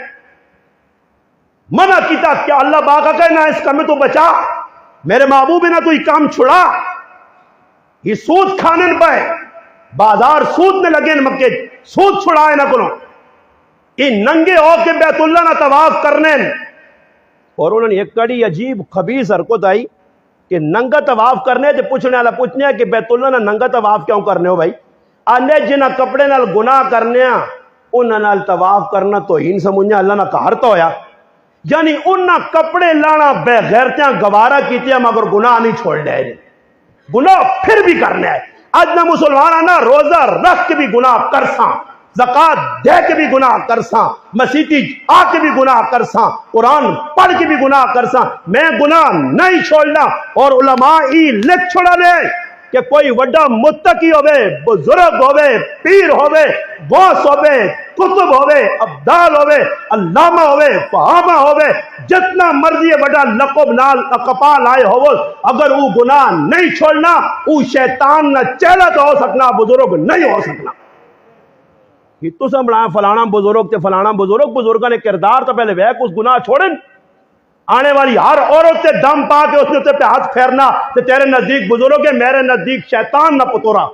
منع کیتا کہ اللہ باقا کہنا اس کمیں تو بچا میرے محبوب نے تو یہ کام چھڑا یہ سود کھانے پائے بازار سود میں لگے مکے سود چھڑائے نہ کنو یہ ننگے ہو کے بیت اللہ نہ طواف کرنے اور انہوں نے ایک کڑی عجیب خبیث حرکت آئی کہ ننگا طواف کرنے تے پوچھنے والا پوچھنے کہ بیت اللہ نہ ننگا طواف کیوں کرنے ہو بھائی آنے جنہ کپڑے نال گناہ کرنے انہاں نال طواف کرنا تو ہین سمجھنا اللہ نہ کہر تو ہویا یعنی انہاں کپڑے لانا بے غیرتیاں گوارا کیتیاں مگر گناہ نہیں چھوڑ لے گناہ پھر بھی کرنے ہے آج نہ مسلمان آنا روزہ رکھ کے بھی گناہ کرساں زکاة دے کے بھی گناہ کرساں مسیحی آ کے بھی گناہ کرساں قرآن پڑھ کے بھی گناہ کرساں میں گناہ نہیں چھوڑنا اور علماء ہی لکھ چھوڑا لے کہ کوئی وڈا متقی ہوئے بزرگ ہوئے پیر ہوئے غوث ہوئے کتب ہوئے ابدال ہوئے علامہ ہوئے فہامہ ہوئے جتنا مرضی وڈا لقب نال لقبا لائے ہو اگر وہ گناہ نہیں چھوڑنا وہ شیطان نہ چہلہ تو ہو سکنا بزرگ نہیں ہو سکنا یہ تو سب بڑھائیں فلانا بزرگ تے فلانا بزرگاں نے کردار تو پہلے ویک اس گناہ چھوڑیں آنے والی ہر عورت سے دم پا کے اس نے پہ ہاتھ پھیرنا کہ تیرے نزدیک بزرگ ہے میرے نزدیک شیطان نہ پتورا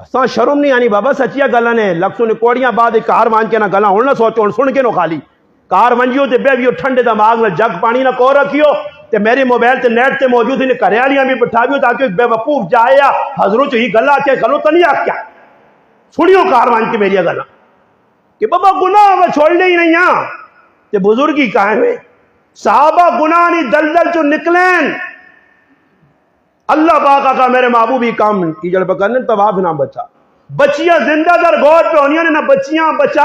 اساں شرم نہیں آنی بابا سچیا گلاں نے لکسوں نے کوڑیاں بعد کار وان کے نہ گلاں ہن نہ سوچو سن کے نو خالی کار ونجیو تے بے ویو ٹھنڈے دماغ میں جگ پانی نہ کو رکھیو تے میری موبائل تے نیٹ تے موجود نے کرے والیاں بھی بٹھاویو تاکہ بے وقوف جائے حضرت ہی گلا کے گلو تو نہیں آ کیا سنیو کار وان کے میری گلاں کہ بابا گناہ میں چھوڑنے ہی نہیں ہاں تے بزرگی کہاں ہوئے صحابہ گناہ نہیں دلدل چو نکلیں اللہ باقا کا میرے محبوبی کام کی جڑ پکرنے طواف نہ بچا بچیاں زندہ در گوڑ پہ ہونیاں نے نہ بچیاں بچا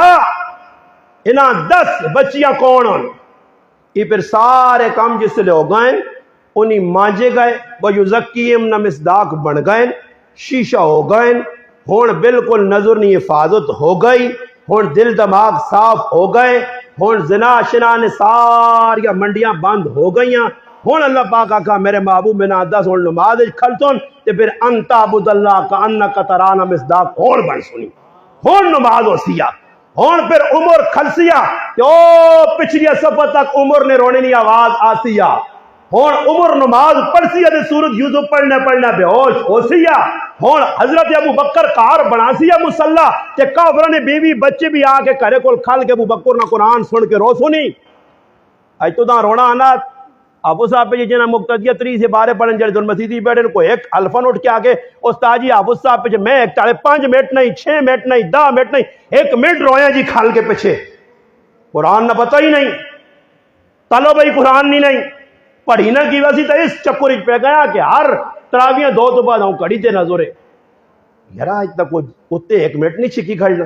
انہاں 10 بچیاں کون ہوں یہ پھر سارے کام جس لے ہو گئے انہی مانجے گئے وَيُزَكِّيهِمْ نہ مصداق بن گئے شیشہ ہو گئے ہون بالکل نظر نہیں حفاظت ہو گئی ہون دل دماغ صاف ہو گئے ہون زنا شنا نے ساریا منڈیاں بند ہو گئیاں ہون اللہ پاک آقا میرے محبوب میں نادہ ہون نماز کھلتون تے پھر انتا عبد اللہ کا انکا ترانا مصداق ہون بن سنی ہون نماز ہو سیا ہون پھر عمر کھلسیا کہ او پچھلی صفحہ تک عمر نے رونے نہیں آواز آسیا ہون عمر نماز پڑھسیا دے سورت یوسف پڑھنا بے ہوش ہو سیا ہون حضرت ابو بکر کار بنا سیا مسلح کہ کافرہ نے بیوی بچے بھی آ کے کرے کول کھال کے ابو بکر نہ قرآن سن کے رو سنی آج تو دا رونا آنا حافظ صاحب پہ جنا مقتدیہ 3 سے 12 پڑھن جڑے دون مسیدی بیٹھے کو ایک الفن اٹھ کے آگے استاد جی حافظ صاحب پہ میں ایک 5 منٹ نہیں 6 منٹ نہیں 10 منٹ نہیں 1 منٹ رویا جی کھال کے پیچھے قرآن نہ پتہ ہی نہیں تلو بھائی قرآن نہیں پڑھی نہ کی ویسی تو اس چکر پہ گیا کہ ہر تراویاں 2 تو بعد ہوں کڑی تے نظرے یار آج تک اتنے 1 منٹ نہیں چھکی کھڑنا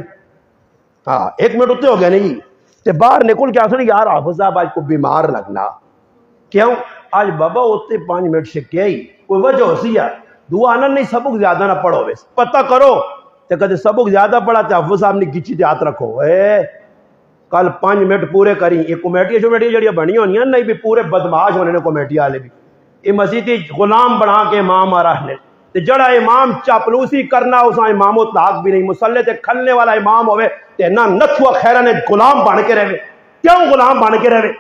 ہاں 1 منٹ اتنے ہو گیا نہیں تے باہر نکل کے آسنے یار حافظ صاحب آج کو بیمار لگنا کیوں آج بابا اتنے 5 منٹ سے کیا ہی کوئی وجہ ہو سی یار دعا آنا نہیں سبق زیادہ نہ پڑھو ویسے پتہ کرو تے کدے سبق زیادہ پڑھا تے حافظ صاحب نے گچی تے ہاتھ رکھو کل 5 منٹ پورے کریں یہ کمیٹیاں جڑیاں بنی ہونی ہیں نہیں بھی پورے بدماش ہونے نے کمیٹی والے بھی یہ مسیحی غلام بنا کے امام آ رہے تے جڑا امام چاپلوسی کرنا اسا امام و طاق بھی نہیں مسلح تے کھلنے والا امام ہوئے تے نہ نتھوا خیرہ نے غلام بن کے رہے کیوں غلام بن کے رہے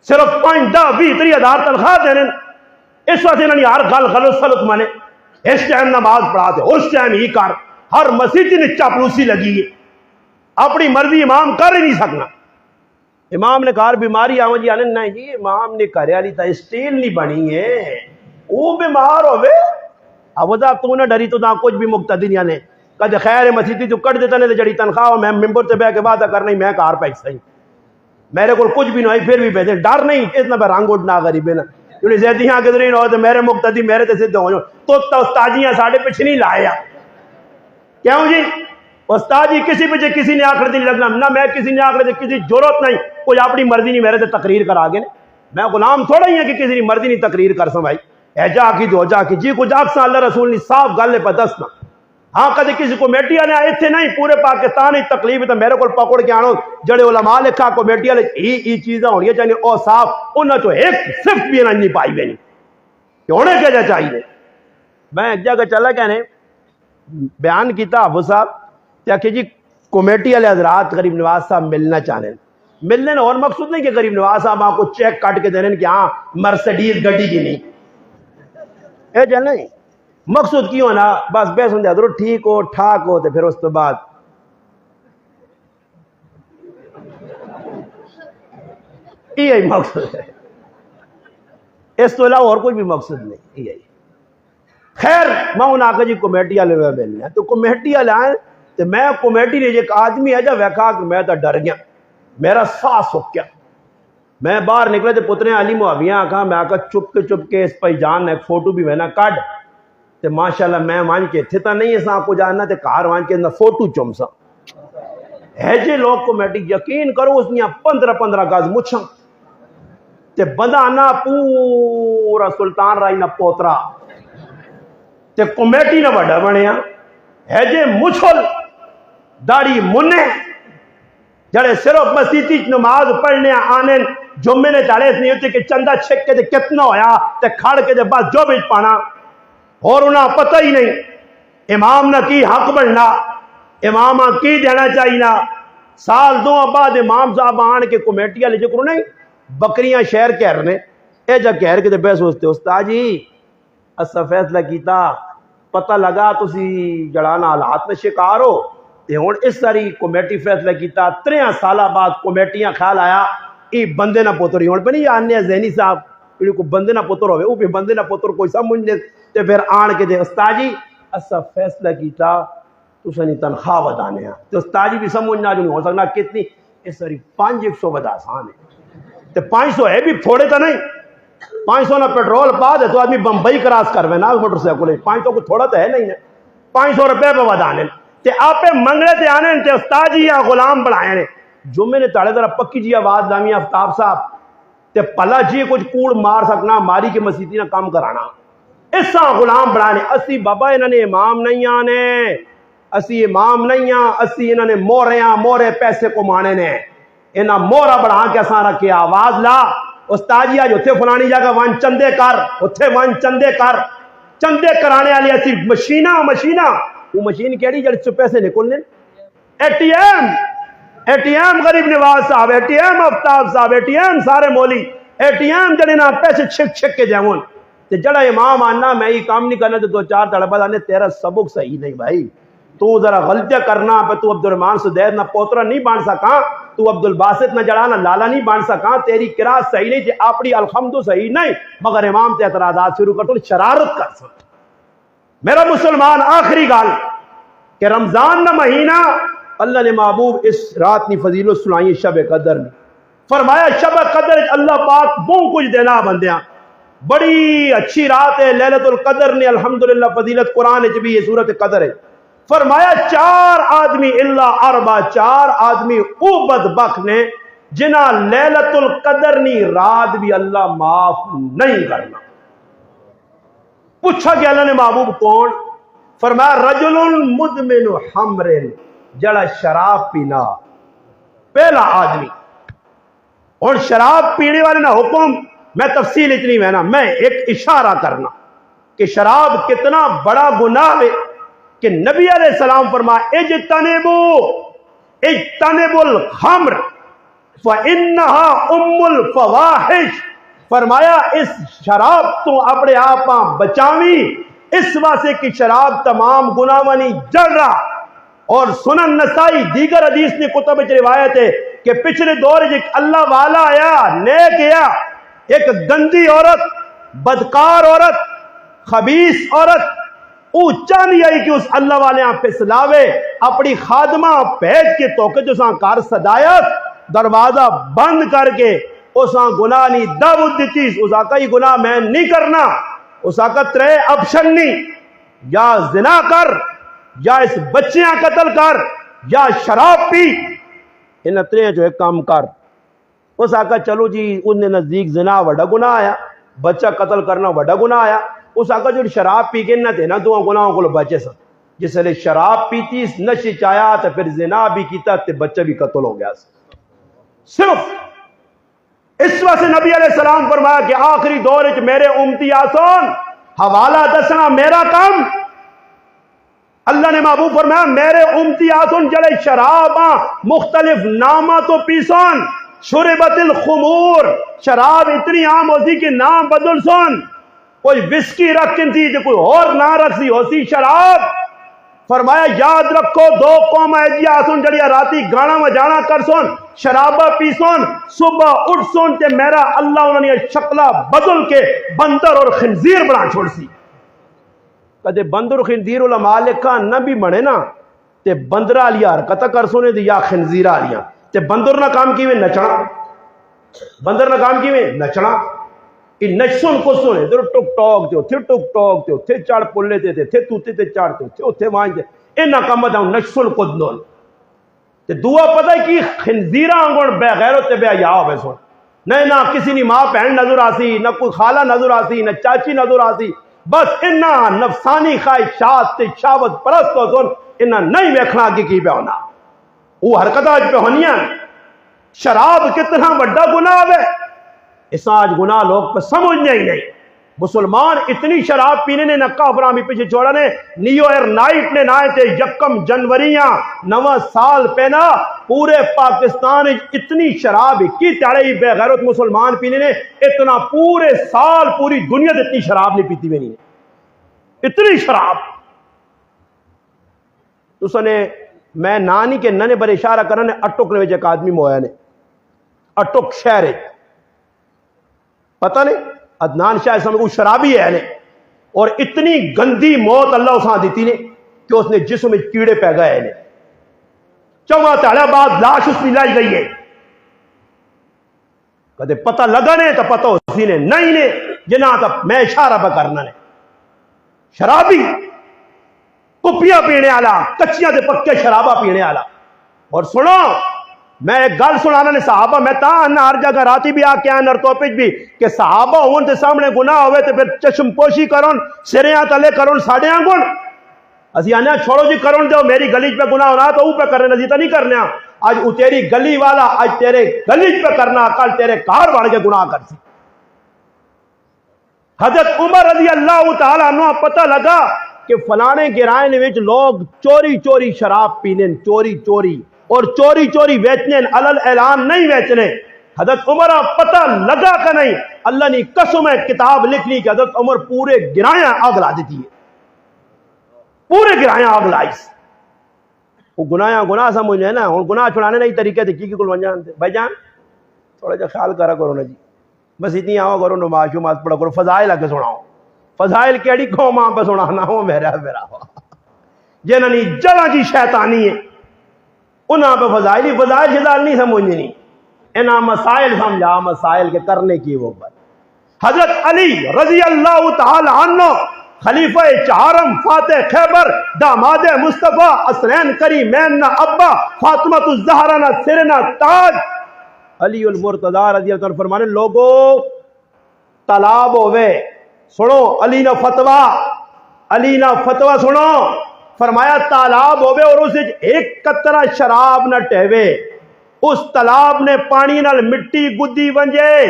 صرف 5 10 20 30 ہزار تنخواہ دینے اس وقت انہوں نے ہر گل غلط سلط مانے اس ٹائم نماز پڑھا دے اس ٹائم ہی کر ہر مسیحی نے چاپلوسی لگی ہے اپنی مرضی امام کر ہی نہیں سکنا امام نے کہا بیماری آؤں جی آنے نہیں جی امام نے کرے والی تا اسٹیل نہیں بنی ہے وہ بیمار ہوئے اب صاحب تو نہ ڈری تو نہ کچھ بھی مقتدی نہیں آنے کہتے خیر مسیحی تو کٹ دیتا نہیں جڑی تنخواہ ہو میں ممبر سے بہ کے بات کر نہیں میں کار پیسہ ہی میرے کو کچھ بھی نہیں پھر بھی پیسے ڈر نہیں اتنا میں رنگ اٹھنا غریب ہے نا کیونکہ زیدیاں کدھر نہ ہو تو میرے مقتدی میرے تے سدھ ہو جاؤ تو استادیاں ساڑھے پیچھے نہیں لایا کیوں جی استاد جی کسی پیچھے کسی نے آخر نہیں لگنا نہ میں کسی نے آخر کسی ضرورت نہیں کوئی اپنی مرضی نہیں میرے تے تقریر کرا گے میں غلام تھوڑا ہی ہے کہ کسی نے مرضی نہیں تقریر کر سا بھائی اے جا کی جو جا کی جی کچھ آخسا اللہ رسول نے صاف گل پہ دسنا ہاں کدے کسی کمیٹی والے اتنے نہیں پورے پاکستان ہی تکلیف تو میرے کو پکڑ کے آنو جڑے علماء لکھا کمیٹی والے یہ چیزاں ہونی چاہیے اور صاف انہوں تو ایک صرف بھی نہیں پائی بھی نہیں کہ ہونے کیا چاہیے میں ایک جگہ چلا کہنے بیان کیتا حافظ صاحب کیا کہ جی کمیٹی والے حضرات غریب نواز صاحب ملنا چاہنے ملنے اور مقصود نہیں کہ غریب نواز صاحب آپ کو چیک کاٹ کے دینے کہ ہاں مرسڈیز گڈی کی نہیں اے جل نہیں مقصود کی ہونا بس بے سن دے ٹھیک ہو ٹھاک ہو تو پھر اس تو بعد یہی مقصد ہے اس تو علاوہ اور کوئی بھی مقصد نہیں یہی خیر میں انہوں نے جی کمیٹی والے میں ملنا تو کمیٹی والے آئے تو میں کمیٹی نے ایک آدمی ہے جا ویکھا کہ میں تو ڈر گیا میرا سا سک گیا میں باہر نکلے تو پترے علی معاویہ آکھا میں آکھا چپ کے اس پہ جان ایک فوٹو بھی میں نہ کڈ تے ماشاءاللہ میں وان کے تھے تا نہیں ایسا کو جاننا تے کار وان کے فوٹو چمسا ہے جے لوگ کمیٹی یقین کرو اس نے 15 گز مچھاں تے بندانا پورا سلطان رائی نہ پوترا تے کمیٹی نہ وڈا بنیا ہے جے مچھل داڑی منے جڑے صرف مسیحی نماز پڑھنے آنے جمعے نے چالے اس نہیں ہوتے کہ چندہ چھک کے دے کتنا ہویا تے کھڑ کے دے بس جو بھی پانا اور انہاں پتہ ہی نہیں امام نہ کی حق بننا امام کی دینا چاہیے سال 2 بعد امام صاحب آن کے کمیٹی والے جو نہیں بکریاں شہر کہہ رہے اے جا کہہ کے بے سوچتے استاد جی اسا فیصلہ کیتا پتہ لگا تسی جڑانا حالات میں شکار ہو تے ہن اس ساری کمیٹی فیصلہ کیتا 3 سالہ بعد کمیٹیاں خیال آیا ای بندے نہ پتر ہون پہ نہیں آنے ذہنی صاحب کو بندے نہ پتر ہوئے وہ بھی بندے نہ پتر کوئی سمجھ نہیں تے پھر آن کے دے استاد جی اسا فیصلہ کیتا تسانی تنخواہ ودانے ہیں تو استاد جی بھی سمجھنا جو نہیں ہو سکنا کتنی اس ساری 500 ودا آسان ہے تے 500 ہے بھی تھوڑے تو نہیں 500 نہ پیٹرول پا دے تو آدمی بمبئی کراس کروے نا موٹر سائیکل 500 کو تھوڑا تو ہے نہیں ہے 500 روپے پہ ودانے تے آپ منگلے تے آنے تے استاد جی یا غلام بنائے نے جو میں نے تاڑے ذرا پکی جی آواز دامی آفتاب صاحب تے پلا جی کچھ کوڑ مار سکنا ماری کے مسیحی نہ کام کرانا اس غلام بنانے اسی بابا انہوں نے امام نہیں آنے اسی امام نہیں آ اسی انہوں نے مورے پیسے کو مانے نے انہاں مورا بڑھا کے اساں رکھے آواز لا استاد جی آج اتھے فلانی جگہ وان چندے کر اتھے وان چندے کر چندے کرانے والی اسی مشینہ وہ مشین کیڑی جڑ چ پیسے نکلنے اے ٹی ایم غریب نواز صاحب اے ٹی ایم آفتاب صاحب اے ٹی ایم سارے مولی اے ٹی ایم جڑے نا پیسے چھک کے جاون تے جڑا امام آنا میں ہی کام نہیں کرنا تے 2-4 طلبہ آنے تیرا سبق صحیح نہیں بھائی تو ذرا غلطیاں کرنا پہ تو عبد الرحمان سدید نہ پوترا نہیں بن سکا، تو عبد الباسط نہ جڑا نہ لالا نہیں بن سکا، تیری قرات صحیح نہیں، اپنی الحمد صحیح نہیں، مگر امام تے اعتراضات شروع کر تو شرارت کر سکتا۔ میرا مسلمان آخری گال کہ رمضان نہ مہینہ اللہ نے محبوب اس رات نی فضیلت سنائی شب قدر نے، فرمایا شب قدر اللہ پاک بہت کچھ دینا بندیاں، بڑی اچھی رات ہے لیلۃ القدر نے، الحمدللہ فضیلت قرآن چ بھی یہ سورۃ قدر ہے۔ فرمایا 4 آدمی اللہ اربع، 4 آدمی او بدبخت نے جنہ لیلۃ القدر نی رات بھی اللہ معاف نہیں کرنا۔ پوچھا کہ اللہ نے محبوب کون؟ فرمایا رجل مدمن خمر، جڑا شراب پینا، پہلا آدمی۔ اور شراب پینے والے نہ حکم میں تفصیل اتنی میں نا، میں ایک اشارہ کرنا کہ شراب کتنا بڑا گناہ ہے کہ نبی علیہ السلام فرمایا اجتنبوا الخمر فإنها الفواحش، فرمایا اس شراب تو اپنے آپ بچاوی، اس واسطے کی شراب تمام گناہانی جڑ رہا۔ اور سنن نسائی دیگر حدیث نے کتب میں روایت ہے کہ پچھلے دور ایک اللہ والا آیا، نیک آیا، ایک گندی عورت، بدکار عورت، خبیث عورت اونچا نہیں آئی کہ اس اللہ والے آپ پہ سلاوے، اپنی خادمہ بھیج کے توکے جو ساں کار صدایت دروازہ بند کر کے اس گناہ نہیں دعوت دیتی، اس آقا یہ گناہ میں نہیں کرنا، اس آقا 3 آپشن نہیں، یا زنا کر، یا اس بچیاں قتل کر، یا شراب پی، ان 3 جو ایک کام کر۔ اس آقا چلو جی ان نے نزدیک زنا وڈا گناہ آیا، بچہ قتل کرنا وڈا گناہ آیا، اس آقا جو شراب پی کے نہ تھے نا دو گناہوں کو بچے سن، جس نے شراب پیتی نشے چایا تو پھر زنا بھی کیتا تے بچہ بھی قتل ہو گیا۔ صرف اس واسطے نبی علیہ السلام فرمایا کہ آخری دور وچ میرے امتی آسون حوالہ دسنا میرا کام۔ اللہ نے محبوب فرمایا میرے امتی آسون جڑے شراباں مختلف نامہ تو پیسون، شربت الخمور، شراب اتنی عام ہوتی کہ نام بدل سن، کوئی وسکی رکھن تھی جو کوئی اور نہ رکھ سی ہوتی شراب۔ فرمایا یاد رکھو 2 قوم ایجی آسن جڑیا راتی گانا وجانا کر سن، شرابہ پی سن، صبح اٹھ سن تے میرا اللہ انہوں نے شکلہ بدل کے بندر اور خنزیر بنا چھوڑ سی۔ کدے بندر اور خنزیر علماء لکھا نہ بھی بنے نا تے بندرہ لیا حرکتہ کر سنے تے یا خنزیرہ لیا تے بندر نہ کام کی میں نچنا، بندر نہ کام کی میں نچنا، نچسن کو سنے ادھر ٹک ٹاک تے اتھے ٹک ٹاک تے اتھے چڑھ پلے تے اتھے توتے تے چڑھتے اتھے اتھے وانجتے انہاں کام دا نچسن کو دون تے دعا پتہ ہے کہ خنزیرہ آنگون بے غیرت تے بے حیا ہوئے سن، نہ کسی نی ماں بہن نظر آسی، نہ کوئی خالہ نظر آسی، نہ چاچی نظر آسی، بس انہاں نفسانی خواہشات تے شہوت پرست ہو سن، انہاں نہیں ویکھنا کہ کی پہ ہونا، وہ حرکت آج پہ ہونیاں۔ شراب کتنا بڑا گناہ ہے، اس آج گناہ لوگ پہ سمجھنے ہی نہیں۔ مسلمان اتنی شراب پینے نے نکا فرامی پیچھے چھوڑا نے، نیو ایئر نائٹ نے نائے تھے 1 جنوریاں 9 سال پہنا پورے پاکستان اتنی شراب کی تاڑے بے غیرت مسلمان پینے نے، اتنا پورے سال پوری دنیا سے اتنی شراب نہیں پیتی میں نہیں، اتنی شراب۔ تو سنے میں نانی کے ننے بر اشارہ کرنے اٹک نے ایک آدمی مویا نے، اٹک شہر پتہ نہیں عدنان شاہ اسلام کو شرابی ہے نے، اور اتنی گندی موت اللہ اساں دیتی نے کہ اس نے جسم میں کیڑے پہ گئے نے، 4 تاڑے بعد لاش اس میں لائی گئی ہے، کدے پتہ لگا نے تو پتہ اسی نے نہیں نے جنہاں تک میں اشارہ پہ کرنا نے۔ شرابی کپیاں پینے والا، کچیاں دے پکے شرابہ پینے والا۔ اور سنو میں ایک گل سنانا نے صحابہ، میں تاں ہر جگہ راتی بھی آ کے آن اور ٹاپک بھی کہ صحابہ ہون تے سامنے گناہ ہوئے تے پھر چشم پوشی کرن، سریاں تلے کرن، ساڑے آنگن اسی آنے چھوڑو جی کرن دو، میری گلیج پہ گناہ ہونا تو وہ پہ کرنے نزیتا نہیں کرنے، آج وہ تیری گلی والا آج تیرے گلیج پہ کرنا، کل تیرے کار بڑھ کے گناہ کر سی۔ حضرت عمر رضی اللہ تعالیٰ عنہ پتہ لگا کہ فلانے گرائن وچ لوگ چوری چوری شراب پینے، چوری چوری اور چوری چوری بیچنے، علل اعلان نہیں بیچنے۔ حضرت عمر پتہ لگا کہ نہیں، اللہ نے قسم ہے کتاب لکھ لی کہ حضرت عمر پورے گرائیں آگ لا دیتی ہے، پورے گرائیں آگ لائی۔ وہ گناہ سمجھنے نا ہوں گناہ چھڑانے نہیں طریقے کی کل بن جانتے بھائی جان تھوڑا جا خیال کرا کرو نا جی بس اتنی آؤ کرو نماز شماز پڑھا کرو فضائل آ کے سناؤ فضائل کیڑی قوم پہ سنانا ہو میرا جنہوں نے جگہ کی شیطانی ہے انہاں پہ فضائل شضائل نہیں سمجھنی نہیں انہاں مسائل سمجھا مسائل کے کرنے کی وہ بات حضرت علی رضی اللہ تعالی عنہ خلیفہ چہارم فاتح خیبر داماد مصطفیٰ اسرین کریمین نہ ابا فاطمۃ الزہرا نہ سر نہ تاج علی المرتضی رضی اللہ عنہ فرمانے لوگو طلاب ہوئے سنو علی نہ فتوہ سنو فرمایا تالاب ہوئے اور اس ایک قطرہ شراب نہ ٹہوے اس تالاب نے پانی نال مٹی گدی ونجے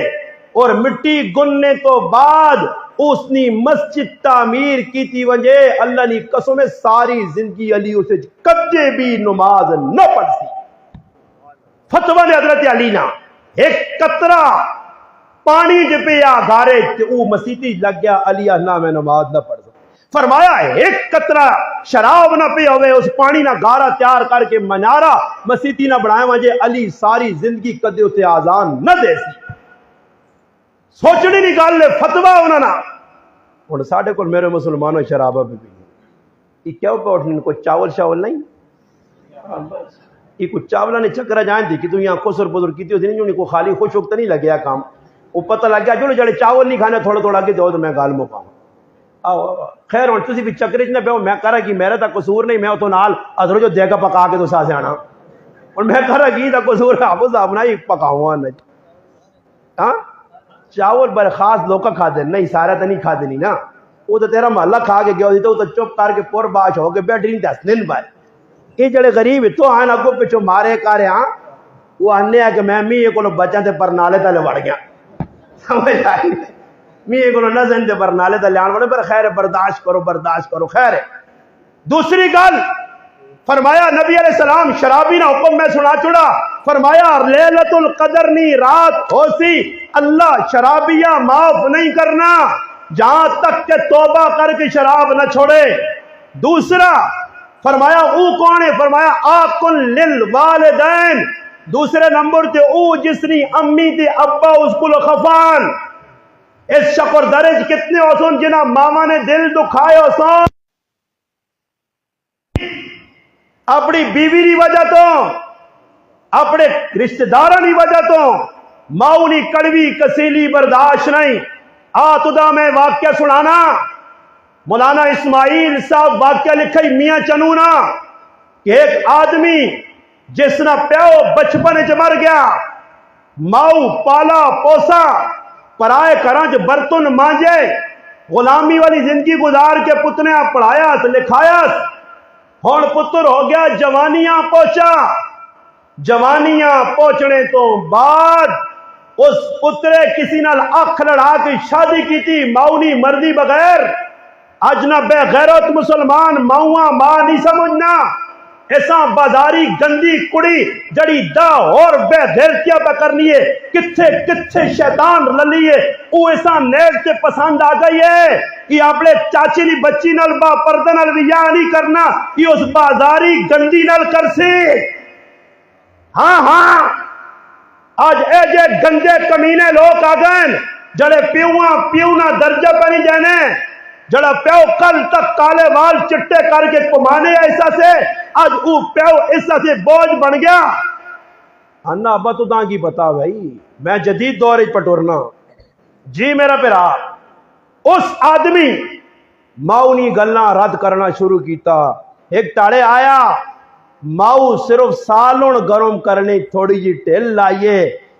اور مٹی گننے تو بعد اس نے مسجد تعمیر کی تھی ونجے اللہ نے قسم ساری زندگی علی اسے کبجے بھی نماز نہ پڑھ سی فتوہ نے حضرت علی نا ایک قطرہ پانی جپے یا گارے وہ مسیطی لگ گیا علی اللہ میں نماز نہ پڑھ فرمایا ایک قطرہ شراب نہ پی ہوئے اس پانی نہ گارا تیار کر کے منارا مسیطی نہ بڑھائے وجہ علی ساری زندگی کدے اسے آزان نہ دے سی سوچنی نہیں گل لے فتوہ انہوں نے اور ساڑھے کو میرے مسلمانوں شرابہ بھی یہ کیا پہ اٹھنے کو چاول شاول نہیں یہ کچھ چاولہ نے چکرہ جائیں تھی کہ تو یہاں خسر بزر کی تھی نہیں کو خالی خوش وقت نہیں لگیا کام وہ پتہ لگ گیا جو جڑے چاول نہیں کھانے تھوڑا تھوڑا کے دو تو میں گال مکاؤں خیر ہوں تسی بھی چکرے چ نہ بیو میں کرا کہ میرا تا قصور نہیں میں تو نال ادھر جو دے گا پکا کے تو سا سے آنا اور میں کرا کہ تا قصور ابو صاحب نہ ہی پکاؤں نہ ہاں چاول بڑے خاص لوگ کھا دے نہیں سارا تو نہیں کھا دینی نا وہ تو تیرا محلہ کھا کے گیا تو تو چپ کر کے پور باش ہو کے بیٹھ نہیں دس دن بھائی یہ جڑے غریب تو آن اگو پچھو مارے کارے ہاں وہ آنے ہے کہ میں می کو بچوں تے پر نالے تلے وڑ گیا سمجھ آئی میرے کو نظر دے پر نالے تے لیان وڑے پر خیر برداشت کرو خیر ہے دوسری گل فرمایا نبی علیہ السلام شرابی نہ حکم میں سنا چھڑا فرمایا لیلۃ القدر نہیں رات ہو سی اللہ شرابیاں معاف نہیں کرنا جہاں تک کہ توبہ کر کے شراب نہ چھوڑے دوسرا فرمایا او کون ہے فرمایا آکن للوالدین دوسرے نمبر تے او جس نے امی تے ابا اس کو خفان اس شکر درج کتنے ہوسن جنہ ماما نے دل دکھائے ہوسن اپنی بیوی کی وجہ تو اپنے رشتہ داروں کی وجہ تو ماؤ نی کڑوی کسیلی برداشت نہیں آتدا میں واقعہ سنانا مولانا اسماعیل صاحب واقعہ لکھائی میاں چنونا کہ ایک آدمی جس نہ پیو بچپن چ مر گیا ماؤ پالا پوسا پرائے کرانچ برتن مانجے غلامی والی زندگی گزار کے پتنے پڑھایا لکھایا ہون پتر ہو گیا جوانیاں پہنچا جوانیاں پہنچنے تو بعد اس پترے کسی نال اکھ لڑا کے شادی کی تھی ماؤنی مرضی بغیر اج نہ بے غیرت مسلمان ماؤں ماں نہیں سمجھنا ایسا بازاری گندی کڑی جڑی دا اور بے غیرتیاں پہ کرنی ہے کتھے شیطان للیے او ایسا نیٹ تے پسند آ گئی ہے یہ اپنے چاچی نی بچی نال با پردہ نال ویاہ نہیں کرنا یہ اس بازاری گندی نال کر سی ہاں آج اے جے گندے کمینے لوگ آ گئے جڑے پیونا درجہ پہ نہیں دینے جڑا پیو کل تک کالے وال چٹے کر کے کمانے ایسا سے آج او پیو ایسا سے بوجھ بن گیا انا ابا تو داں کی پتا بھائی میں جدید دور پٹورنا جی میرا پیرا اس آدمی ماؤنی گلنا رد کرنا شروع کیتا ایک تاڑے آیا ماؤ صرف سالن گرم کرنے تھوڑی جی ٹھل لائیے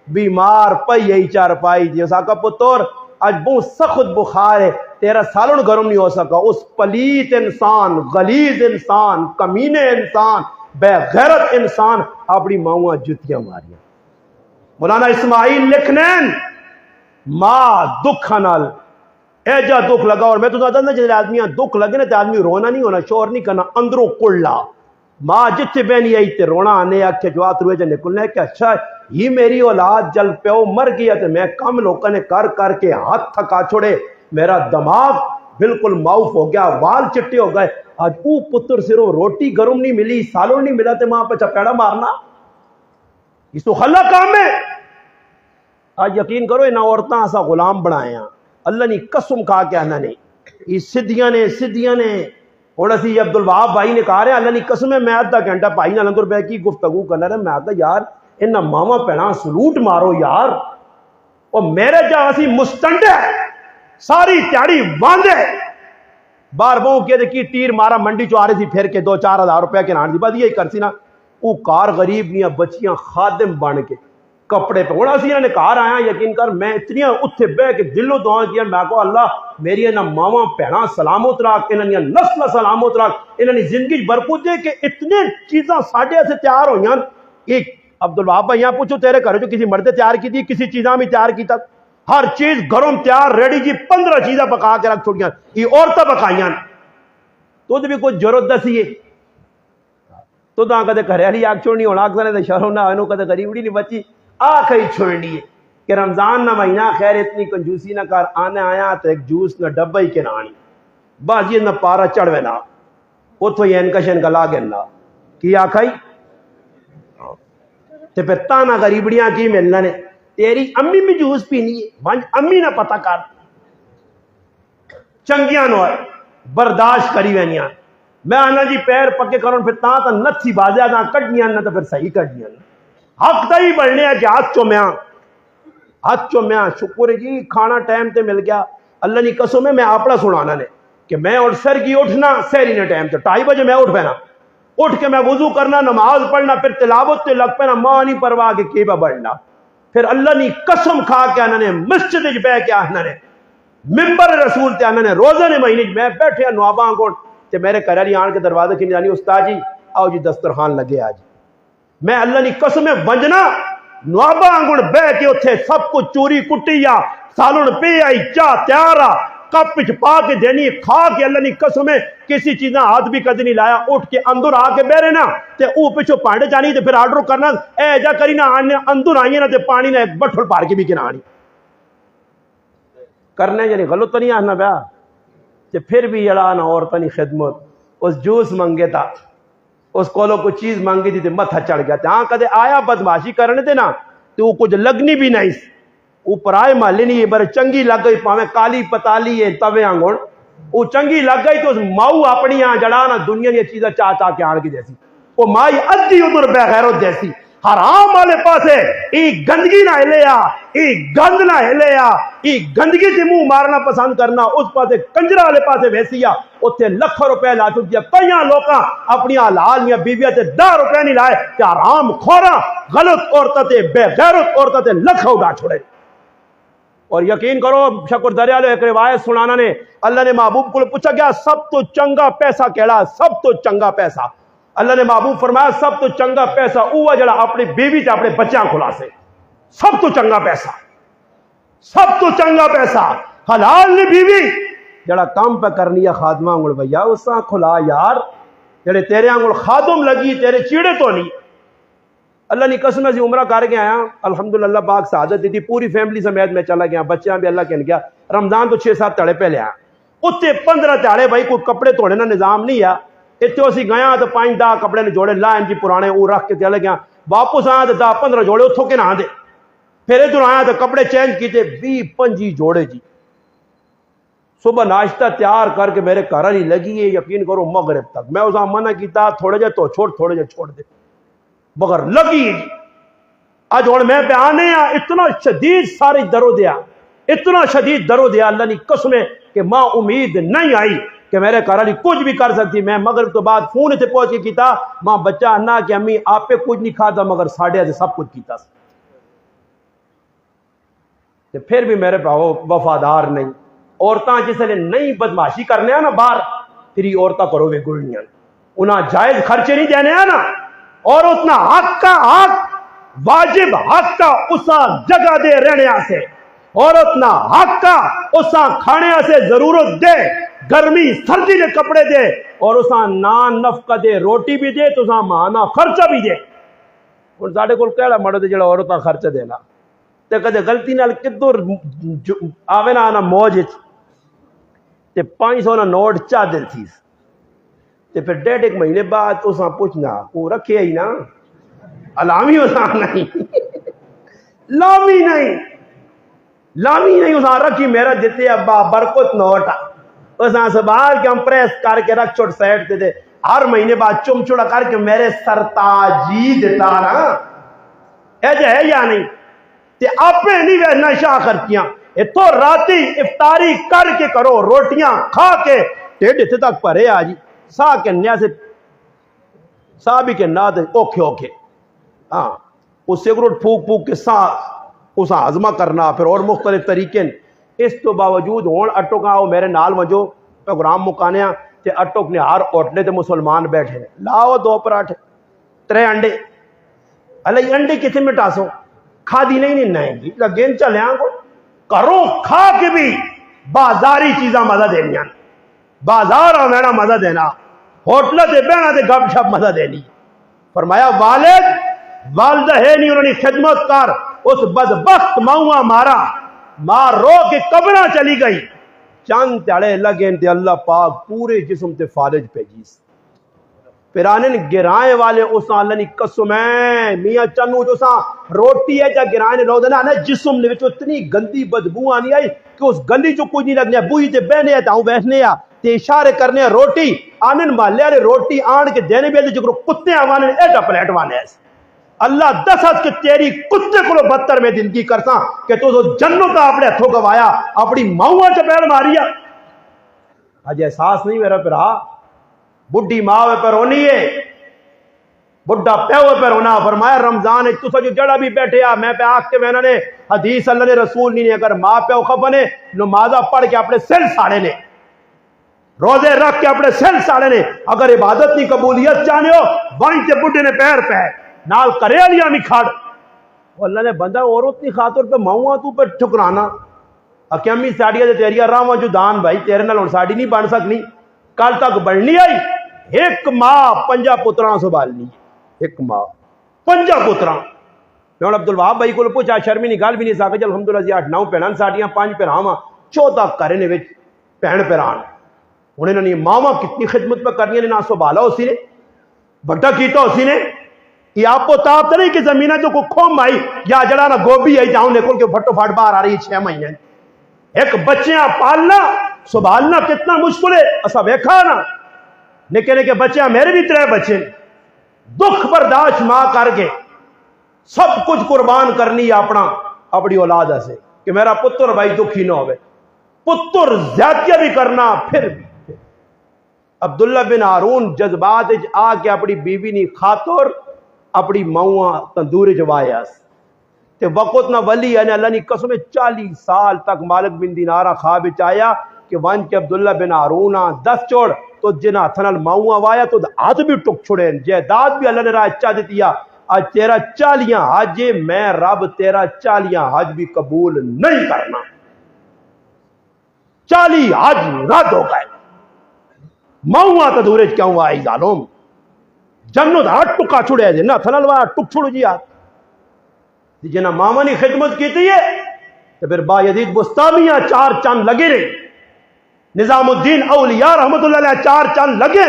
بیمار پئی یہی چار پائی جی ساکا پتور آج بہت سخت بخار ہے تیرا سالن گرم نہیں ہو سکا اس پلیت انسان غلیظ انسان کمینے انسان بے غیرت انسان اپنی ماؤں جتیاں ماریا مولانا اسماعیل لکھنین ماں دکھ نال اے جا دکھ لگا اور میں تو کہتا ہوں جب آدمیاں دکھ لگے نا تو آدمی رونا نہیں ہونا شور نہیں کرنا اندروں کڑلا ماں جتھے بہنی آئی تے رونا آنے آکھے جو آت روئے جا نکلنا ہے کہ اچھا یہ میری اولاد جل پیو مر گیا تے میں کم لوگوں نے کر کے ہاتھ تھکا چھوڑے میرا دماغ بالکل معاف ہو گیا، وال چٹے ہو گئے. آج او پتر صرف روٹی گرم نہیں ملی، سالن نہیں ملا تے ماں پہ چپیڑا مارنا، اس تو خلا کام ہے. آج یقین کرو انہاں عورتاں ایسا غلام بنائے ہیں اللہ نے قسم کھا کے انہاں نے یہ سدھیاں نے ہوں اسی عبد الوہاب بھائی نے کہا رہے اللہ نے قسم ہے میں آدھا گھنٹہ بھائی نال اندر بہ کی گفتگو کرنا رہا. میں آتا یار انہاں ماواں بھیڑاں سلوٹ مارو یار، اور میرے جا اسی مستنڈ ہے ساری تیاری باندھے بار بہوں کی تیر مارا منڈی چو آ رہی تھی پھر کے 2-4 ہزار روپے کے نان دی بات یہی کرسی نا. وہ کار غریب نیاں بچیاں خادم بن کے کپڑے پہ ہوں اسی انہوں نے کار آیا یقین کر میں اتنی اتنے بہ کے دلوں دعا کیا میں کہو اللہ میری انہاں ماواں بھیڑاں سلامت رکھ، انہاں دی نسل سلامت رکھ، انہاں دی زندگی برکت دے کہ اتنے چیزاں ساڈے سے تیار ہوئی ہیں. ایک عبد الوہاب بھائی یہاں پوچھو تیرے گھر جو کسی مرد تیار کی تھی کسی چیزاں بھی تیار کیتا ہر چیز گرم تیار ریڈی جی 15 چیزیں پکا کے رکھ چھوڑیاں یہ عورتیں پکائیاں تو بھی کوئی ضرورت دسی ہے تو کدے گھر والی آگ چھوڑنی ہونا آگ شہروں نہ ہوئے کدے غریبڑی نہیں بچی آخ ہی چھوڑنی ہے کہ رمضان نہ مہینہ خیر اتنی کنجوسی نہ کر آنے آیا تو ایک جوس نہ ڈبا ہی کے نہ آنی بازی نہ پارا چڑھوے نہ اتو یہ انکا شنکا لا گنا کی آکھائی تے پھر تانا غریبڑیاں کی ملنا نے تیری امی بھی جوس پینی ہے بانج امی نہ پتہ کر چنگیاں نو ہے برداشت کری وینیاں میں آنا جی پیر پکے کروں پھر تا نتھی بازیاں نہ کٹنیاں نہ تو پھر صحیح کٹنیاں حق دا ہی بڑھنے ہے کہ ہاتھ چومیاں شکر ہے جی کھانا ٹائم تے مل گیا اللہ نے قسم ہے میں اپنا سنانا نے کہ میں اور سر کی اٹھنا سہری نے ٹائم تے 2:30 بجے میں اٹھ پینا اٹھ کے میں وضو کرنا نماز پڑھنا پھر تلاوت تے لگ پینا ماں نہیں پرواہ کے کیبا بڑھنا پھر اللہ نے قسم کھا کے انہوں نے مسجد وچ بیٹھ کے انہوں نے ممبر رسول تے انہوں نے روزہ نے مہینے میں بیٹھے نواباں کو تے میرے گھر والی آن کے دروازے کی جانی استاد جی آؤ جی دسترخوان لگے آج میں اللہ نے قسم بنجنا نوابا آنگن بہ کے اتھے سب کچھ چوری کٹی یا سالن پی آئی چاہ تیارا کپ پچ پا کے دینی کھا کے اللہ نے قسم کسی چیزاں ہاتھ بھی کدی نہیں لایا اٹھ کے اندر آ کے بہرے نا تے او پچھو پانڈے جانی تے پھر آرڈر کرنا اے جا کری نا آنے اندر آئیے نا تے پانی نا ایک بٹھل پار کے بھی کنا آنی کرنے یعنی غلط تو نہیں آنا بیا تے پھر بھی یڑا نا عورتانی خدمت اس جوس منگے تا اس کولو کوئی چیز مانگی تھی متھا چڑھ گیا تھا ہاں کدے آیا بدماشی کرنے تھے نا تو وہ کچھ لگنی بھی نہیں اوپر آئے مالی نہیں بر چنگی لگ گئی پاویں کالی پتالی ہے توے آنگن وہ چنگی لگ گئی تو اس ماؤ اپنی یہاں جڑا نا دنیا کی چیزیں چاہ چاہ کے آن کی جیسی وہ مائی ادھی ادھر بے غیرت جیسی حرام والے پاسے ایک گندگی نہ ہلیا ایک گند نہ ہلیا ایک گندگی سے منہ مارنا پسند کرنا اس پاسے کنجرا والے پاسے ویسیا اتنے لاکھوں روپے لا چکی کئی لوگ اپنی حلال یا بیویاں تے 10 روپے نہیں لائے کہ حرام خورا غلط عورتیں بے غیرت عورتیں لکھا اڑا چھوڑے اور یقین کرو شکر دریالو ایک روایت سنانا نے اللہ نے محبوب کو پوچھا گیا سب تو چنگا پیسہ کیڑا سب تو چنگا پیسہ اللہ نے محبوب فرمایا سب تو چنگا پیسہ اوہ جڑا اپنی بیوی تے اپنے بچیاں کھلا سے سب تو چنگا پیسہ سب تو چنگا پیسہ حلال نے بیوی جڑا کام پہ کرنی ہے خادمہ انگل بھیا اساں کھلا یار جڑے تیرے انگل خادم لگی تیرے چیڑے تو نہیں اللہ نے قسم سے عمرہ کر کے آیا الحمدللہ پاک سعادت دی تھی پوری فیملی سمیت میں چلا گیا بچیاں بھی اللہ کے گیا رمضان تو 6-7 تڑے پہ لے آیا اتنے 15 تڑے بھائی کوئی کپڑے دھونے کا نظام نہیں ہے اتنے اسی گیا تو 5-10 کپڑے نے جوڑے لائن جی پرانے وہ رکھ کے چلے گیا واپس آیا تو 10-15 جوڑے اتوں کے نہ دے پھر ادھر آیا تو کپڑے چینج کیتے 20-25 جوڑے جی صبح ناشتہ تیار کر کے میرے گھر والی لگی ہے یقین کرو مغرب تک میں اسے منع کیتا تھوڑے جے تو چھوڑ تھوڑے جے چھوڑ دے مگر لگی جی آج ہوں میں پہ آنے اتنا شدید سارے درو دیا اتنا شدید درو دیا اللہ نے قسم ہے کہ ماں امید نہیں آئی کہ میرے گھر والی کچھ بھی کر سکتی میں مغرب تو بعد فون سے پہنچ کے کیتا ماں بچہ انا کہ امی آپ پہ کچھ نہیں کھاتا مگر ساڑھے سے سب کچھ کیتا پھر بھی میرے پاؤ وفادار نہیں عورتاں جس نے نہیں بدماشی کرنے نا باہر پھر یہ عورتاں کرو گے گلنیاں انہاں جائز خرچے نہیں دینے نا اور اتنا حق کا حق واجب حق کا اسا جگہ دے رہنے سے اور اتنا حق کا اسا کھانے سے ضرورت دے گرمی سردی کے کپڑے دے اور اسا نان نفقہ دے روٹی بھی دے تو اسا مانا خرچہ بھی دے اور ساڈے کول کہڑا مرد جڑا عورتاں خرچہ دینا تے کدے غلطی نال کدھر آوے نا موج تے 500 نا نوٹ چادر تھی تے پھر 1.5 مہینے بعد اساں پوچھنا وہ رکھے ہی نا علامی اساں نہیں لامی نہیں اساں رکھی میرا دیتے ابا برکت نوٹ اساں سنبھال کے ہم پریس کر کے رکھ چھوڑ سائڈ تے ہر مہینے بعد چم چھوڑا کر کے میرے سرتاجی دیتا نا اے جے ہے یا نہیں تے اپنے نہیں ویسنا شاہ خرچیاں تو راتی افطاری کر کے کرو روٹیاں کھا کے ٹھڈ اتنے تک پرے آ جی سا کے نیا سے سا بھی کے نہ اوکھے ہاں اس سگریٹ پھوک کے سا اس ہضمہ کرنا پھر اور مختلف طریقے اس تو باوجود ہون اٹک آؤ میرے نال وجو پروگرام مکانے تے اٹک نے ہر ہوٹلے تے مسلمان بیٹھے لاؤ 2 پراٹھے 3 انڈے اللہ انڈے کتنے مٹاسو کھا دی نہیں جی لگین چلے کو کرو کھا کے بھی بازاری چیزاں مزہ دینیا بازار آنا مزہ دینا ہوٹل سے بہنا تے گپ شپ مزہ دینی فرمایا والدہ ہے نہیں انہوں نے خدمت کر اس بدبخت ماؤں مارا ماں رو کے قبرہ چلی گئی چند تڑے لگے تے اللہ پاک پورے جسم تے فالج پیجیس پیرانے گرائے والے اساں اللہ نے قسم ہے میاں چنو جو ساں روٹی ہے جا گرائے لو دینا جسم نے اتنی گندی بدبو آنی آئی کہ اس گندی جو کچھ نہیں لگنے بوئی تے بہنے تاؤں بیٹھنے تے اشارے کرنے روٹی آنن والے آنے روٹی آن کے دینے بھی جو کتے آوانے ایڈا پلیٹ وانے ایسے اللہ 10 ہاتھ کہ تیری کتے کو بدتر میں زندگی کرتا کہ تو جنت اپنے ہتھوں گوایا اپنی ماؤں چپیڑ ماریا آج احساس نہیں میرا پھرا بڈھی ماں پہ رونی ہے بڈھا پیو پہ رونا فرمایا رمضان تو جو جڑا بھی بیٹھے میں پہ آگ کے میں نے حدیث اللہ نے رسول نہیں اگر ماں پیو خفنے نمازہ پڑھ کے اپنے سل ساڑے نے روزے رکھ کے اپنے سل ساڑے نے اگر عبادت کی قبولیت چاہنے ہو وہیں تے بڈھے نے پیر پہ نال کرے لیا میں کھاڑ اللہ نے بندہ عورت کی خاطر پہ ماؤں تو پہ ٹھکرانا اکیمی ساڑیاں دے تیریاں راواں جو دان بھائی تیرے نال ہن ساڑی نہیں بن سکنی کل تک بڑھنی آئی ایک ماں 5 پتراں سنبھالنی ایک ماں 5 پتراں میں عبد الوہاب بھائی کو پوچھا شرمی نہیں گل بھی نہیں سکے الحمدللہ جی 8-9 بہناں ساڈیاں 5 بھراواں 14 گھر نے وچ بہن بھران ہن انہاں نے ماواں کتنی خدمت پہ کرنی نے نہ سنبھالا اسی نے بڑا کیتا اسی نے یہ آپ کو تاپ تو نہیں کہ زمینہ جو کو کھوم آئی یا جڑا نا گوبھی آئی جاؤں نکل کے پھٹو پھٹ باہر آ رہی 6 مہینے ایک بچیاں پالنا سنبھالنا کتنا مشکل ہے اسا ویکھا نا نکے نکے بچیاں میرے بھی 3 بچے دکھ برداشت ماں کر کے سب کچھ قربان کرنی اپنا اپنی اولاد سے کہ میرا پتر بھائی دکھی نہ ہوئے پتر زیادتیاں بھی کرنا پھر عبداللہ بن ہارون جذبات آ کے اپنی بیوی نی خاطر اپنی ماؤں تندور جوایا تے وقت نہ ولی یعنی اللہ نے قسم 40 سال تک مالک بن دینارہ خواب چایا کہ وان کے عبداللہ بن ہارون 10 چوڑ تو جنا تھنل ماؤں وایا تو ہاتھ بھی ٹک چھڑے جائیداد بھی اللہ نے راہ اچھا دیتی آج تیرا 40 حج میں رب تیرا 40 حج بھی قبول نہیں کرنا 40 حج رد ہو گئے ماؤں تندور کیوں آئی ظالم جنت ہاتھ ٹکا چھڑے دے نہ تھنل وایا ٹک چھڑو جی ہاتھ جنہ ماما نے خدمت کی تھی تو پھر با یزید بستامیاں 4 چند لگے رہے نظام الدین اولیاء رحمت اللہ علیہ 4 چند لگے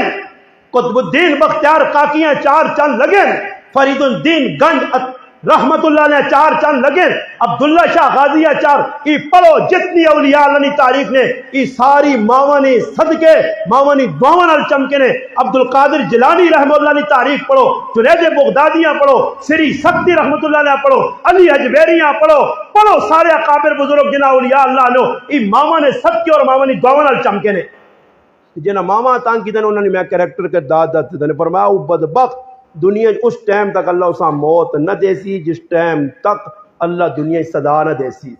قطب الدین بختیار کاکیاں 4 چند لگے فرید الدین گنج رحمت اللہ علیہ 4 چند لگے عبداللہ شاہ غازیہ 4 یہ پڑھو جتنی اولیاء اللہ نے تاریخ نے یہ ساری ماوانی صدقے ماوانی دعوان الچمکے نے عبد القادر جیلانی رحمت اللہ نے تاریخ پڑھو جنید بغدادیاں پڑھو سری سکتی رحمت اللہ علیہ پڑھو علی اجبیریاں پڑھو سارے اکابر بزرگ جنہ اولیاء اللہ نے یہ ماوانی صدقے اور ماوانی دعوان الچمکے نے جنہ ماما تان کی دن انہوں نے میں کریکٹر کے داد فرمایا وہ بدبخت دنیا اس ٹائم تک اللہ اسا موت نہ دیسی جس ٹائم تک اللہ دنیا صدا نہ دیسی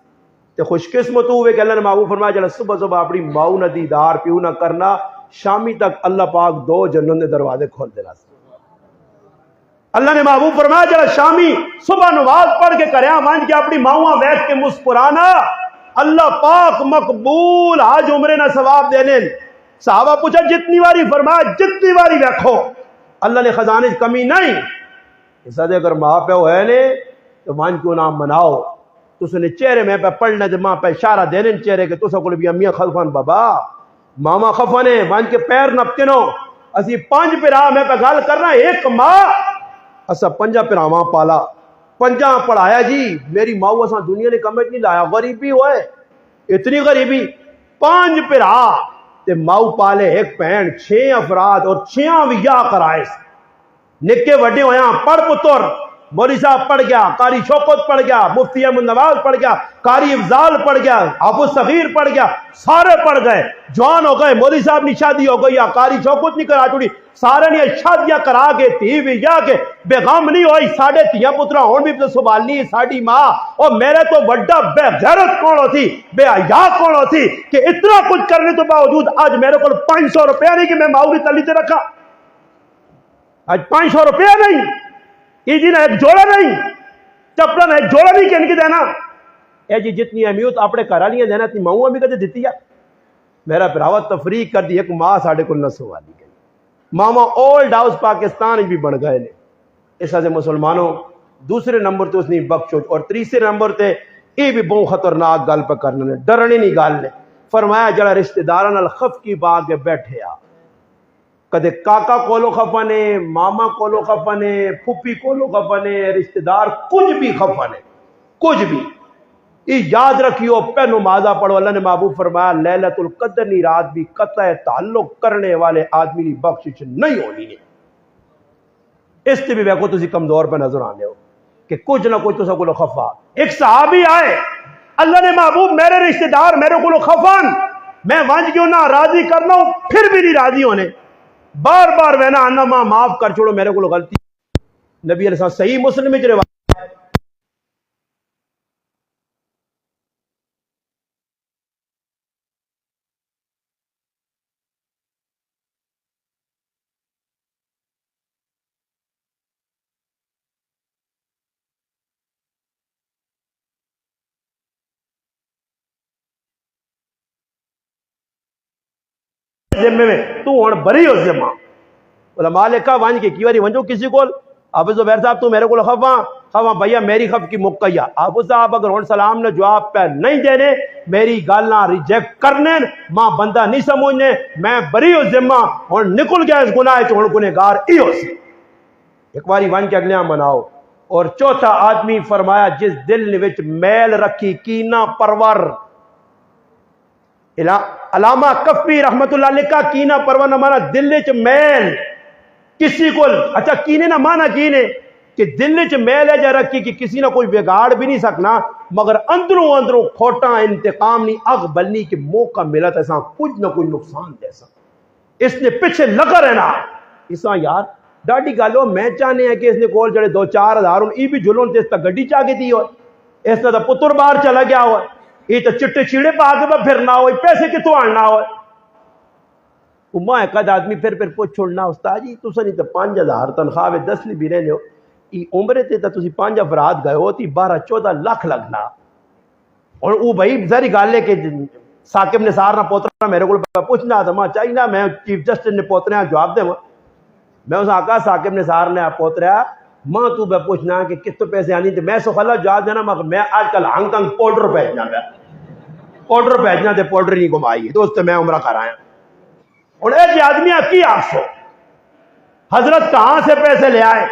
تے خوش قسمت ہوئے کہ اللہ نے محبوب فرمایا جڑا صبح صبح اپنی ماؤں نہ دیدار پیو نہ کرنا شامی تک اللہ پاک 2 جنت کے دروازے کھول دینا اللہ نے محبوب فرمایا جڑا شامی صبح نماز پڑھ کے کریا مان کے اپنی ماؤں بیٹھ کے مسکرانا اللہ پاک مقبول حج عمرے نہ ثواب دینے صحابہ پوچھا جتنی باری فرمایا جتنی باری دیکھو اللہ نے خزانے کمی نہیں اس دے اگر ماں پہ ہے نے تو مان کیوں نام مناؤ تو نے چہرے میں پہ پڑھنا جب ماں پہ اشارہ دینے چہرے کہ تو سا کو بھی امیاں خلفان بابا ماما خفا نے ون کے پیر نپتے نو اسی 5 پرا میں پہ گل کرنا ایک ماں اسا 5 پراواں پالا 5 پڑھایا جی میری ماں اسا دنیا نے کمج نہیں لایا غریبی ہوئے اتنی غریبی 5 پرا تے ماؤ پالے ایک بہن 6 افراد اور 6 ویا کرائے نکے وڈے ہویا پڑھ پتر مولوی صاحب پڑھ گیا قاری شوکت پڑھ گیا مفتی احمد نواز پڑھ گیا قاری افضال پڑھ گیا ابو صغیر پڑھ گیا سارے پڑھ گئے جوان ہو گئے مولوی صاحب نے شادی ہو گئی قاری شوکت نہیں کرا چھوڑی سارے نے شادیاں کرا کے تھی بھی یا کے بیغم نہیں ہوئی ساڑھے تیاں پترا ہون بھی سنبھالنی ساڑی ماں اور میرے تو بڑا بے غیرت کون ہوتی بے حیا کون ہوتی کہ اتنا کچھ کرنے تو باوجود آج میرے کو 500 روپیہ نہیں کہ میں ماؤ کی تلی سے رکھا آج 500 روپیہ نہیں جی نہ ایک جوڑا نہیں چپڑا نہ ایک جوڑا نہیں کہ ان کی دینا اے جی جتنی اہمیت اپنے گھر والیاں دینا اتنی ماؤں بھی کدے دیتی ہے میرا بھراوا تفریق کر دی ایک ماں ساڑھے کو نسو والی گئی ماما اولڈ ہاؤس پاکستان بھی بن گئے نے اس وجہ مسلمانوں دوسرے نمبر تے اس نے بخشو اور تیسرے نمبر تے یہ بھی بہت خطرناک گل پہ کرنے نے ڈرنی نہیں گل نے فرمایا جڑا رشتہ داراں نال خف کی باغ بیٹھے آ کدے کاکا کولو خفا نے ماما کولو خفا نے پھپھی کولو خفا نے رشتہ دار کچھ بھی خفا نے کچھ بھی یہ یاد رکھیو پہ نمازہ پڑھو اللہ نے محبوب فرمایا لیلۃ القدر نی رات بھی قطع تعلق کرنے والے آدمی کی بخشش نہیں ہونی ہے اس سے بھی ویکو تسی کمزور پہ نظر آنے ہو کہ کچھ نہ کچھ تو کو خفا ایک صحابی آئے اللہ نے محبوب میرے رشتہ دار میرے کو خفان میں ونج کیوں نہ راضی کرنا ہوں پھر بھی نہیں راضی ہونے بار بار وینا آنا ماں معاف کر چھوڑو میرے کو غلطی نبی علیہ السلام صحیح مسلم میں روایت ذمے میں تو ہن بری ہو ذمہ علماء لکھا وانج کے کی واری ونجو کسی کو حافظ زبیر صاحب تو میرے کو خواہ بھیا میری خف کی مکیا حافظ صاحب اگر ہن سلام نے جواب پہ نہیں دینے میری گل نہ ریجیکٹ کرنے ماں بندہ نہیں سمجھنے میں بری ہو ذمہ ہن نکل گیا اس گناہ چ ہن گنہگار ای ہو سی ایک باری ون کے اگلیاں مناؤ اور چوتھا آدمی فرمایا جس دل وچ میل رکھی کینہ پرور علامہ کفی رحمت اللہ علیہ کا کینہ پرور نہ مانا دل وچ میل کسی کو اچھا کینے نہ مانا کینے کہ دل وچ میل ہے جا رکھی کہ کسی نہ کوئی بگاڑ بھی نہیں سکنا مگر اندروں کھوٹا انتقام نہیں اگ بلنی کہ موقع ملا تو ایسا کچھ نہ کچھ نقصان جیسا اس نے پیچھے لگا رہنا اسا یار ڈاڈی گالو میں چاہنے ہیں کہ اس نے کول جڑے 2-4 ہزار ای بھی جلون تے اس تا گڈی چاہ کے دی ہوئے اس نے پتر باہر چلا گیا ہوا یہ تو چٹے چیڑے پا کے پھرنا ہوئے پیسے کتوں آنا ہوئے ماں ایک آدمی پھر پوچھ چھوڑنا استاد جی تو نہیں تو 5,000 تنخواہ 10 بھی رہنے ہو یہ عمرے تے تو تسی 5 افراد گئے ہو تی 12-14 لاکھ لگنا اور وہ بھائی ذری گال ہے کہ ثاقب نثار نہ پوترا میرے کو پوچھنا تھا ماں چاہیے نا میں چیف جسٹس نے پوترے جواب دے میں اس آقا ثاقب نثار نے پوترا ماں تو بے پوچھنا کہ کتنے پیسے آنی تھے میں سو خلا جواب دینا مگر میں آج کل ہانگ کانگ پاؤڈر بھیجنا تے پاؤڈر نہیں گھمائی دوست میں عمرہ کرایا اور ایسے آدمی کی آپ سو حضرت کہاں سے پیسے لے آئے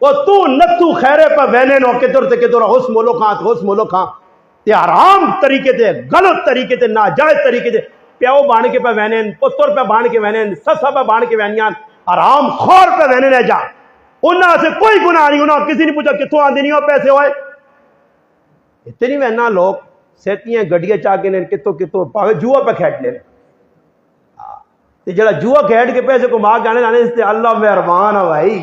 وہ تو نتو خیرے پہ وینے نو کدھر تے کدھر حس مولو کھاں تے حرام طریقے تے غلط طریقے تے ناجائز طریقے تے پیو بان کے پہ وینے پتر پہ بان کے وینے سسا پہ بان کے وینیاں حرام خور پہ وینے لے جا انہاں سے کوئی گناہ نہیں انہاں کسی نے پوچھا کتوں آندی نہیں ہو پیسے ہوئے اتنی وینا لوگ سیتیاں گڈیاں چاہ کے کتوں پاوے جوا پہ کھیٹ لے جڑا جوا کھیٹ کے پیسے کو ماں جانے لانے اس تے اللہ مہربان ہے بھائی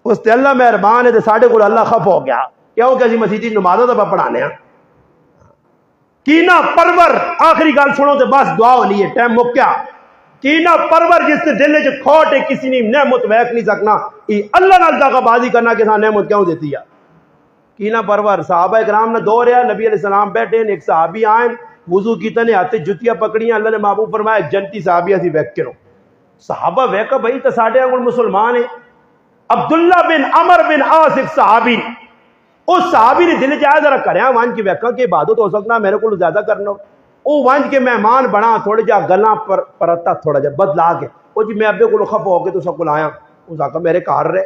اس تے اللہ مہربان ہے تے ساڈے کو اللہ خف ہو گیا کیونکہ اسی مسیح نمازوں تے پڑھانے ہیں کینہ پرور آخری گل سنو تے بس دعا ہونی ہے ٹائم مک گیا کینہ پرور جس نے دل وچ کھوٹ ہے کسی نے نعمت ویکھ نہیں سکنا یہ اللہ نال دغا بازی کرنا کہ سا نعمت کیوں دیتی ہے کینہ پرور صحابہ اکرام نے دو رہا نبی علیہ السلام بیٹھے ایک صحابی آئیں وضو کیتا نے ہاتھ جتیاں پکڑیاں اللہ نے محبوب فرمایا جنتی صحابی اسی ویکھ کرو صحابہ ویکھا بھائی تے ساڈے انگل مسلمان ہیں عبداللہ بن عمر بن عاص ایک صحابی اس صحابی نے دل چاہے ذرا کریا وان کی ویکھا کہ عبادت ہو سکنا میرے کو زیادہ کرنا وہ ونج کے مہمان بنا تھوڑے جا گلاں پر پرتا تھوڑا جا بدلا کے وہ جی میں ابے کو خفا ہو کے تو سب کو آیا اس آقا میرے کار رہے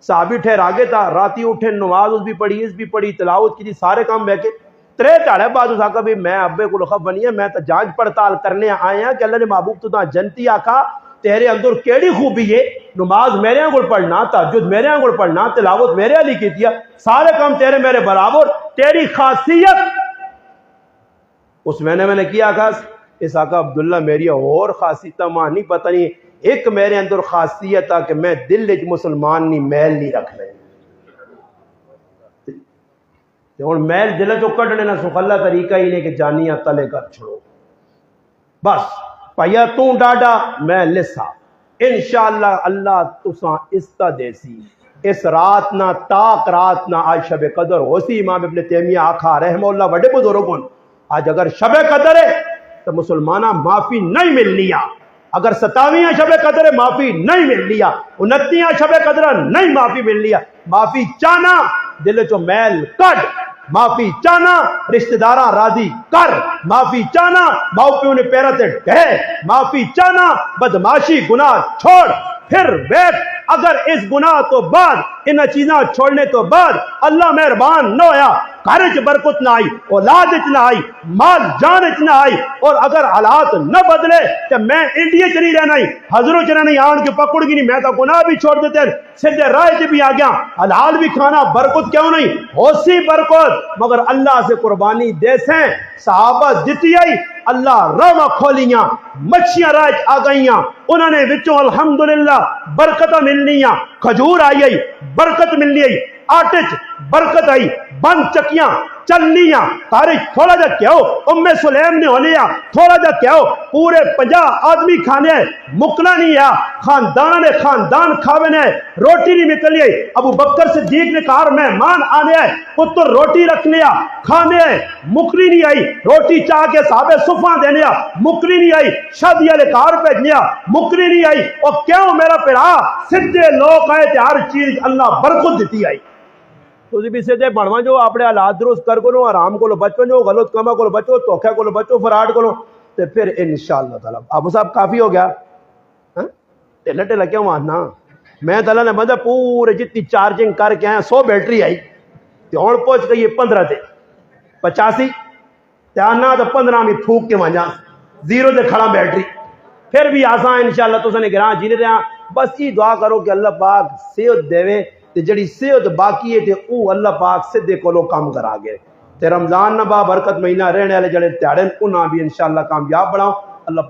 صحابی ٹھہرا گئے تھا راتی اٹھے نماز اس بھی پڑھی اس بھی پڑھی تلاوت کی سارے کام بہ کے ترے تاڑے بعد اس آقا بھی میں ابے کو خف بنی ہے میں تو جانچ پڑتال کرنے آئے ہیں کہ اللہ نے محبوب تو تا جنتی آقا تیرے اندر کیڑی خوبی ہے نماز میرے آنگل پڑھنا تہجد میرے آنگل پڑھنا تلاوت میرے علی کی دیا سارے کام تیرے میرے برابر تیری خاصیت اس میں نے کیا خاص اس آقا عبداللہ میری اور خاصیت ماں نہیں پتہ نہیں ایک میرے اندر خاصیت ہے کہ میں دل وچ مسلمان نہیں میل نہیں رکھنا اور میل دل چو کڈنے نہ سخلا طریقہ ہی نہیں کہ جانیاں تلے کر چھوڑو بس پیا تو ڈاڈا میں لسا انشاءاللہ اللہ تساں استا دیسی اس رات نہ تاک رات نہ آج شب قدر ہوسی امام ابن تیمیہ آکھا رحمہ اللہ بڑے بزرگوں آج اگر شب قدر ہے تو مسلمانہ معافی نہیں مل لیا اگر 27 شب قدر ہے معافی نہیں مل لیا 29 شب قدر نہیں معافی مل لیا معافی چانا دل چو میل کڈ معافی چانا رشتہ داراں راضی کر معافی چانا ماؤ پیو نے پیرا تے ڈھے معافی چانا بدماشی گناہ چھوڑ پھر بیٹھ اگر اس گناہ تو بعد ان چیزاں چھوڑنے تو بعد اللہ مہربان نہ ہویا گھر چ برکت نہ آئی اولاد چ نہ آئی مال جان چ نہ آئی اور اگر حالات نہ بدلے تو میں انڈیا چ نہیں رہنا ہی حضروں چ نہیں آن کے پکڑ گی نہیں میں تو گناہ بھی چھوڑ دیتے سیدھے راہ سے بھی آ گیا حلال بھی کھانا برکت کیوں نہیں ہوسی برکت مگر اللہ سے قربانی دے سیں صحابہ دیتی آئی اللہ راہ کھولیاں مچھیاں راہ آ گئیاں انہوں نے وچوں الحمدللہ برکتہ ملنیاں کھجور آئی برکت ملنی آئی آٹے برکت آئی بند چکیاں چلنیاں تاریخ تھوڑا جا کیا ہو ام سلیم نے ہونیا تھوڑا جا کیا ہو پورے 50 آدمی کھانے مکنا نہیں ہے خاندان نے خاندان کھاوے نے روٹی نہیں نکلی ہے ابو بکر صدیق نے کہا مہمان آنے ہے پتر روٹی رکھ لیا کھانے مکری نہیں آئی روٹی چاہ کے صحابہ صفحہ دینے مکری نہیں آئی شادی والے کار بھیجنے مکری نہیں آئی اور کیوں میرا پیرا سدھے لوگ آئے تھے ہر چیز اللہ برکت دیتی آئی تو بھی سے بڑھوا جو اپنے حالات درست کر کو آرام کو بچو جو غلط کما کو بچو دھوکھے کو بچو فراڈ کو تو پھر انشاءاللہ تعالیٰ ابو صاحب کافی ہو گیا ٹھیلا ٹھیلا کیوں ماننا میں تعالیٰ نے مطلب پورے جتنی چارجنگ کر کے آئے 100 بیٹری آئی تو ہوں پہنچ گئی 15 تے 85 تیانا تو 15 میں پھوک کے وہاں 0 تے کھڑا بیٹری پھر بھی آسان انشاءاللہ تو سنے گراں جینے رہا بس یہ دعا کرو کہ اللہ پاک صحت دے تے جڑی صحت باقی ہے تے او اللہ پاک سدھے کولو کام کرا گئے تے رمضان نہ با برکت مہینہ رہنے والے جڑے تیاڑے انہاں بھی انشاءاللہ کامیاب بناؤ اللہ